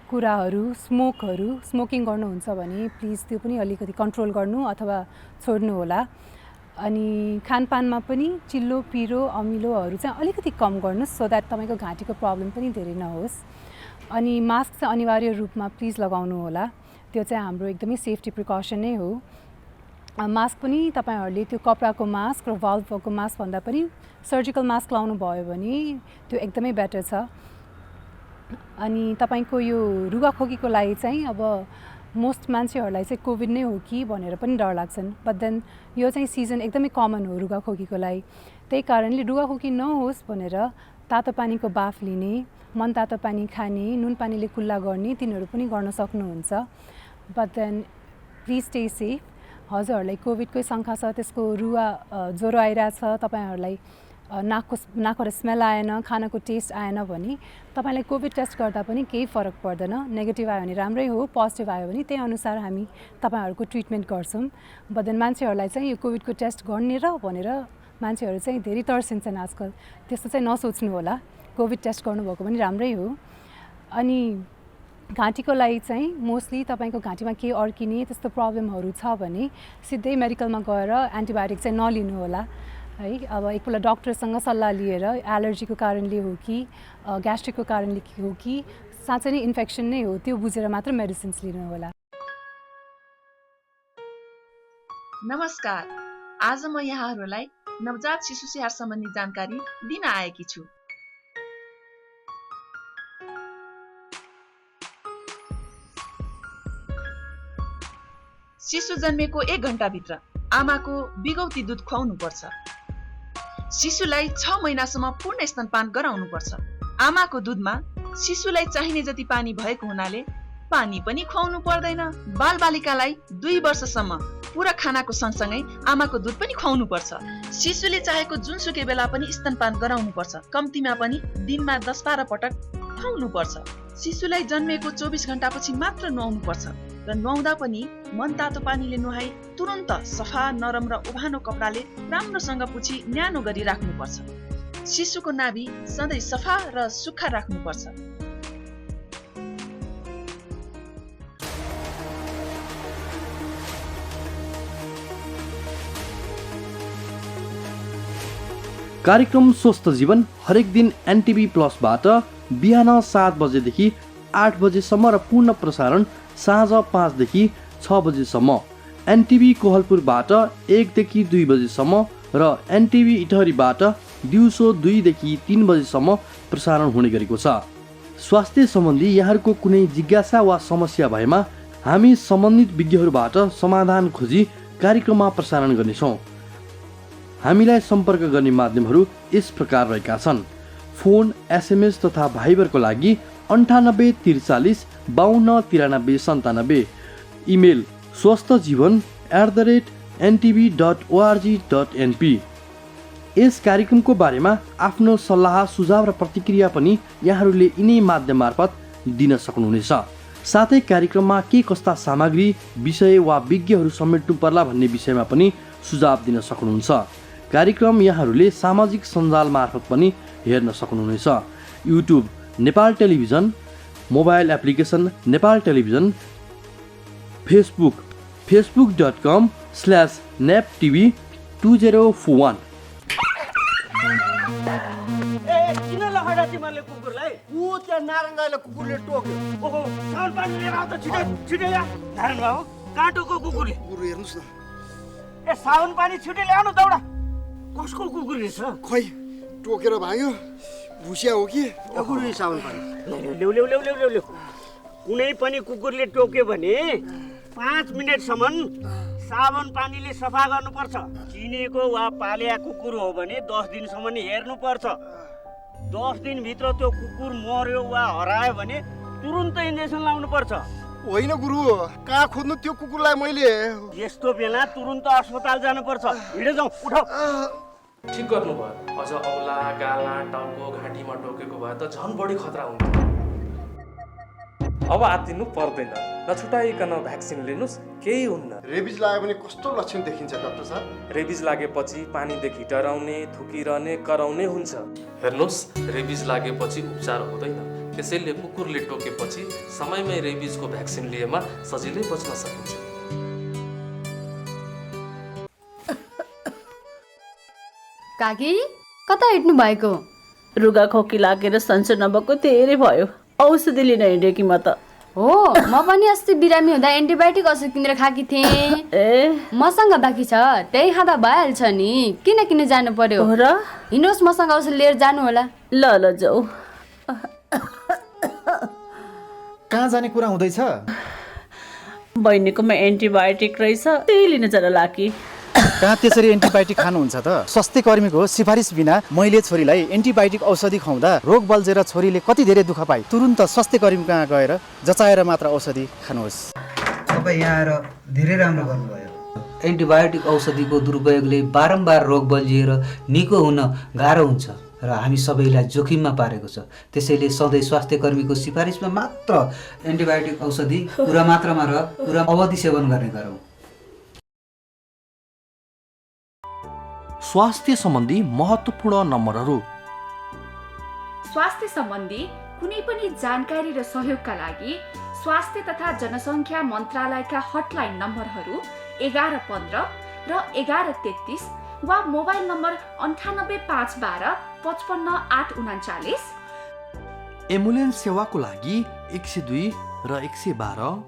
कुराहरू, स्मोकिङ गर्नुहुन्छ भने प्लिज त्यो पनि अलिकति कन्ट्रोल गर्नु अथवा छोड्नु होला। अनि खानपानमा पनि चिल्लो, पिरो, अमिलोहरू चाहिँ अलिकति कम गर्नुहोस्, सो द्याट तपाईँको घाँटीको प्रब्लम पनि धेरै नहोस्। अनि मास्क चाहिँ अनिवार्य रूपमा प्लिज लगाउनु होला। त्यो चाहिँ हाम्रो एकदमै सेफ्टी प्रिकसन नै हो। मास्क पनि तपाईँहरूले त्यो कपडाको मास्क र भाल्भको मास्क भन्दा पनि सर्जिकल मास्क लाउनु भयो भने त्यो एकदमै बेटर छ। अनि तपाईँको यो रुगाखोकीको लागि चाहिँ अब मोस्ट मान्छेहरूलाई चाहिँ कोभिड नै हो कि भनेर पनि डर लाग्छन्, बट देन यो चाहिँ सिजन एकदमै कमन हो रुगाखोकीको लागि। त्यही कारणले रुगाखोकी नहोस् भनेर तातो पानीको बाफ लिने, मनतातो पानी खाने, नुन पानीले कुल्ला गर्ने, तिनीहरू पनि गर्न सक्नुहुन्छ। But then please stay safe. हजुरहरूलाई कोभिडकै शङ्का छ, त्यसको ज्वरो आइरहेछ, तपाईँहरूलाई नाकबाट स्मेल आएन, खानाको टेस्ट आएन भने तपाईँलाई कोभिड टेस्ट गर्दा पनि केही फरक पर्दैन। नेगेटिभ आयो भने राम्रै हो, पोजिटिभ आयो भने त्यही अनुसार हामी तपाईँहरूको ट्रिटमेन्ट गर्छौँ। बट देन मान्छेहरूलाई चाहिँ यो कोभिडको टेस्ट गर्ने र भनेर मान्छेहरू चाहिँ धेरै तर्सिन्छन् आजकल। त्यस्तो चाहिँ नसोच्नु होला, कोभिड टेस्ट गर्नुभएको पनि राम्रै हो। अनि घाँटीको लागि चाहिँ मोस्टली तपाईँको घाँटीमा केही अड्किने त्यस्तो प्रब्लमहरू छ भने सिधै मेडिकलमा गएर एन्टिबायोटिक चाहिँ नलिनु होला है। अब एकपल्ट डक्टरसँग सल्लाह लिएर एलर्जीको कारणले हो कि ग्यास्ट्रिकको कारणले हो कि साँच्चै नै इन्फेक्सन नै हो, त्यो बुझेर मात्र मेडिसिन्स लिनु होला। नमस्कार, आज म यहाँहरूलाई नवजात शिशु स्याहार सम्बन्धी जानकारी दिन आएकी छु। शिशु जन्मेको 1 घण्टाभित्र आमाको बिगौती दुध खुवाउनु पर्छ। शिशुलाई 6 महिनासम्म पूर्ण स्तनपान गराउनुपर्छ। आमाको दुधमा शिशुलाई चाहिने जति पानी भएको हुनाले पानी पनि खुवाउनु पर्दैन। बालबालिकालाई 2 वर्षसम्म पूरा खानाको सँगसँगै आमाको दुध पनि खुवाउनु पर्छ। शिशुले चाहेको जुनसुकै बेला पनि स्तनपान गराउनु पर्छ। कम्तीमा पनि दिनमा 10-12 पटक खुवाउनु पर्छ। शिशुलाई जन्मेको 24 घण्टापछि मात्र नुहाउनु पर्छ र नुहाउँदा पनि मनतातो पानीले नुहाई तुरन्त सफा, नरम र उभानो कपडाले राम्रोसँग पुछी न्यानो गरी राख्नुपर्छ। शिशुको नाभि सधैँ सफा र सुक्खा राख्नुपर्छ। कार्यक्रम स्वस्थ जीवन हरेक दिन एनटिभी प्लसबाट बिहान 7 बजेदेखि 8 बजेसम्म र पूर्ण प्रसारण साँझ 5 देखि 6 बजेसम्म, एनटिभी कोहलपुरबाट 1 देखि 2 बजेसम्म र एनटिभी इटहरीबाट दिउँसो 2 देखि 3 बजेसम्म प्रसारण हुने गरेको छ। स्वास्थ्य सम्बन्धी यहाँहरूको कुनै जिज्ञासा वा समस्या भएमा हामी सम्बन्धित विज्ञहरूबाट समाधान खोजी कार्यक्रममा प्रसारण गर्नेछौँ। हामीलाई सम्पर्क गर्ने माध्यमहरू यस प्रकार रहेका छन्। फोन, एसएमएस तथा भाइबरको लागि 98 43 52 93 97। Email swasthjivan@ntv.org.np। यस कार्यक्रमको बारेमा आफ्नो सल्लाह, सुझाव र प्रतिक्रिया पनि यहाँहरूले यिनै माध्यम मार्फत दिन सक्नुहुनेछ। साथै कार्यक्रममा के कस्ता सामग्री, विषय वा विज्ञहरू समेट्नु पर्ला भन्ने विषयमा पनि सुझाव दिन सक्नुहुन्छ। कार्यक्रम यहाँहरूले सामाजिक सञ्जाल मार्फत पनि हेर्न सक्नुहुनेछ। YouTube Nepal television, mobile application Nepal television, Facebook facebook.com/naptv2041। किन लखडा तिमीहरूले कुकुरलाई? ऊ त्यहाँ नारायणले कुकुरले टोक्यो। ओहो, साउन पानी लिएर आऊ त, छिटो छिटो ल्या। नारायण बाबु, काँटोको कुकुरले। कुकुर हेर्नुस् न। ए साउन पानी छिटो ल्याउनु दौडा। कसको कुकुर रहेछ? खोइ टोकेर भाग्यो। भुसिया हो कि? कुकुरले साउन पानी। ल्याउ ल्याउ ल्याउ ल्याउ ल्याउ। कुनै पनि कुकुरले टोक्यो भने 5 मिनेटसम्म साबुन पानीले सफा गर्नुपर्छ। चिनेको वा पालिया कुकुर हो भने 10 दिनसम्म हेर्नुपर्छ। 10 दिनभित्र त्यो कुकुर मर्यो वा हरायो भने तुरुन्तै इन्जेक्सन लाउनुपर्छ। होइन गुरु, कहाँ खोज्नु त्यो कुकुरलाई मैले? यस्तो बेला तुरुन्त अस्पताल जानुपर्छ। हिँडे जाउँ, उठाऊ। ठिक गर्नुभयो। अझ औला, गाला, टाउको, घाँटीमा टोकेको भए त झन् बढी खतरा हुन्छ। अब आत्तिनु पर्दैन। नछुटाइकन भ्याक्सिन लिनुस्, केही हुन्न। रेबिज लाग्यो भने कस्तो लक्षण देखिन्छ डाक्टर साहब? रेबिज लागेपछि पानीदेखि डराउने, थुकिरहने, कराउने हुन्छ। हेर्नुहोस्, रेबिज लागेपछि उपचार हुँदैन। त्यसैले कुकुरले टोकेपछि समयमै रेबिजको भ्याक्सिन लिएमा सजिलै बच्न सकिन्छ। काकी, कता हिँड्नु भएको? रुगा खोकी लागेर सन्चो नभएको धेरै भयो। औषधि लिन हिँडेकी म त। हो, म पनि अस्ति बिरामी हुँदा एन्टिबायोटिक औषधि किनेर खाएकी थिएँ। मसँग बाँकी छ, त्यही खाँदा भइहाल्छ नि। किन किन जानु पर्यो र? हिँड्नुहोस्, मसँग औषधि लिएर जानु होला। ल ल जाऊ। कहाँ जाने कुरा हुँदैछ? बहिनीकोमा एन्टिबायोटिक रहेछ, त्यही लिन जान लागी। कहाँ त्यसरी एन्टिबायोटिक खानुहुन्छ त? स्वास्थ्य कर्मीको सिफारिस बिना मैले छोरीलाई एन्टिबायोटिक औषधि खुवाउँदा रोग बल्झेर छोरीले कति धेरै दुःख पाए। तुरुन्त स्वास्थ्य कर्मी कहाँ गएर जचाएर मात्र औषधि खानुहोस्। तपाईँ यहाँ आएर धेरै राम्रो गर्नुभयो। एन्टिबायोटिक औषधिको दुरुपयोगले बारम्बार रोग बल्झिएर निको हुन गाह्रो हुन्छ र हामी सबैलाई जोखिममा पारेको छ। त्यसैले सधैँ स्वास्थ्य कर्मीको सिफारिसमा मात्र एन्टिबायोटिक औषधि पुरा मात्रामा र पुरा अवधि सेवन गर्ने गरौँ। स्वास्थ्य सम्बन्धी महत्त्वपूर्ण नम्बरहरू। स्वास्थ्य सम्बन्धी कुनै पनि जानकारी र सहयोगका लागि स्वास्थ्य तथा जनसङ्ख्या मन्त्रालयका हटलाइन नम्बरहरू 1115 र 1133 वा मोबाइल नम्बर 98 512 55 839। एम्बुलेन्स सेवाको लागि 102 र 112।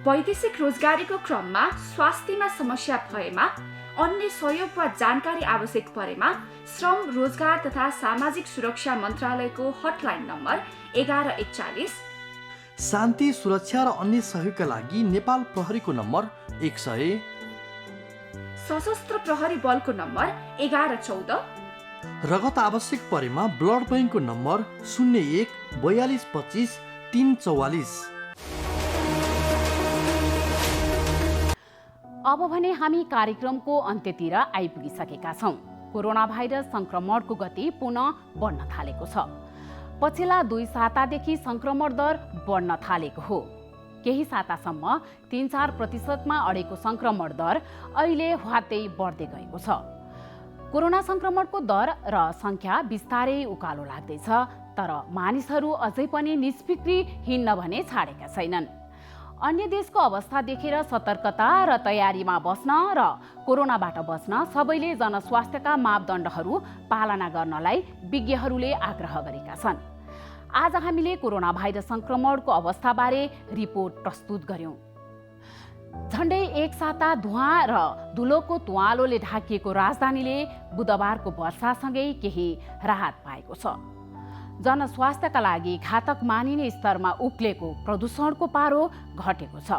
वैदेशिक रोजगारीको क्रममा स्वास्थ्यमा समस्या भएमा, अन्य सहयोग वा जानकारी आवश्यक परेमा श्रम, रोजगार तथा सामाजिक सुरक्षा मन्त्रालयको हटलाइन नम्बर 1141। शान्ति, सुरक्षा र अन्य सहयोगका लागि नेपाल प्रहरीको नम्बर 100। सशस्त्र प्रहरी बलको नम्बर 1114। रगत आवश्यक परेमा ब्लड बैंकको नम्बर 01 42 25 344। अब भने हामी कार्यक्रमको अन्त्यतिर आइपुगिसकेका छौँ। कोरोना भाइरस संक्रमणको गति पुनः बढ्न थालेको छ। पछिल्ला 2 सातादेखि संक्रमण दर बढ्न थालेको हो। केही सातासम्म 3-4% अडेको संक्रमण दर अहिले ह्वात्तै बढ्दै गएको छ। कोरोना संक्रमणको दर र संख्या बिस्तारै उकालो लाग्दैछ, तर मानिसहरू अझै पनि निष्फिक्री हिँड्न भने छाडेका छैनन्। अन्य देशको अवस्था देखेर सतर्कता र तयारीमा बस्न र कोरोनाबाट बच्न सबैले जनस्वास्थ्यका मापदण्डहरू पालना गर्नलाई विज्ञहरूले आग्रह गरेका छन्। आज हामीले कोरोना भाइरस संक्रमणको अवस्थाबारे रिपोर्ट प्रस्तुत गर्यौं। झण्डै 1 साता धुवाँ र धुलोको तुवालोले ढाकिएको राजधानीले बुधबारको वर्षासँगै केही राहत पाएको छ। जनस्वास्थ्यका लागि घातक मानिने स्तरमा उक्लेको प्रदूषणको पारो घटेको छ,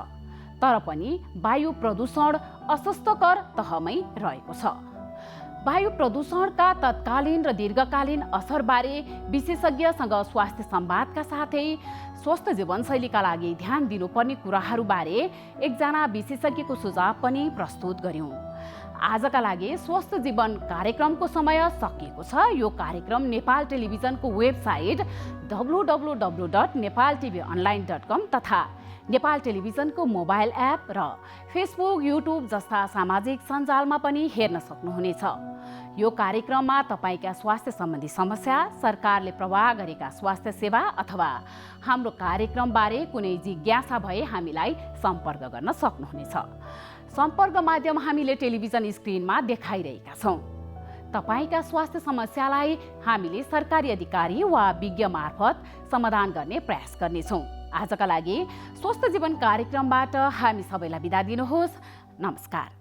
तर पनि वायु प्रदूषण अस्वास्थ्यकर तहमै रहेको छ। वायु प्रदूषणका तत्कालीन र दीर्घकालीन असरबारे विशेषज्ञसँग स्वास्थ्य संवादका साथै स्वस्थ जीवनशैलीका लागि ध्यान दिनुपर्ने कुराहरूबारे एकजना विशेषज्ञको सुझाव पनि प्रस्तुत गर्यौं। आजका लागि स्वस्थ जीवन कार्यक्रमको समय सकिएको छ। यो कार्यक्रम नेपाल टेलिभिजनको वेबसाइट www.nepaltvonline.com तथा नेपाल टेलिभिजनको मोबाइल एप र फेसबुक, युट्युब जस्ता सामाजिक सञ्जालमा पनि हेर्न सक्नुहुनेछ। यो कार्यक्रममा तपाईँका स्वास्थ्य सम्बन्धी समस्या, सरकारले प्रवाह गरेका स्वास्थ्य सेवा अथवा हाम्रो कार्यक्रमबारे कुनै जिज्ञासा भए हामीलाई सम्पर्क गर्न सक्नुहुनेछ। सम्पर्क माध्यम हामीले टेलिभिजन स्क्रिनमा देखाइरहेका छौँ। तपाईँका स्वास्थ्य समस्यालाई हामीले सरकारी अधिकारी वा विज्ञ मार्फत समाधान गर्ने प्रयास गर्नेछौँ। आजका लागि स्वस्थ जीवन कार्यक्रमबाट हामी सबैलाई बिदा दिनुहोस्। नमस्कार।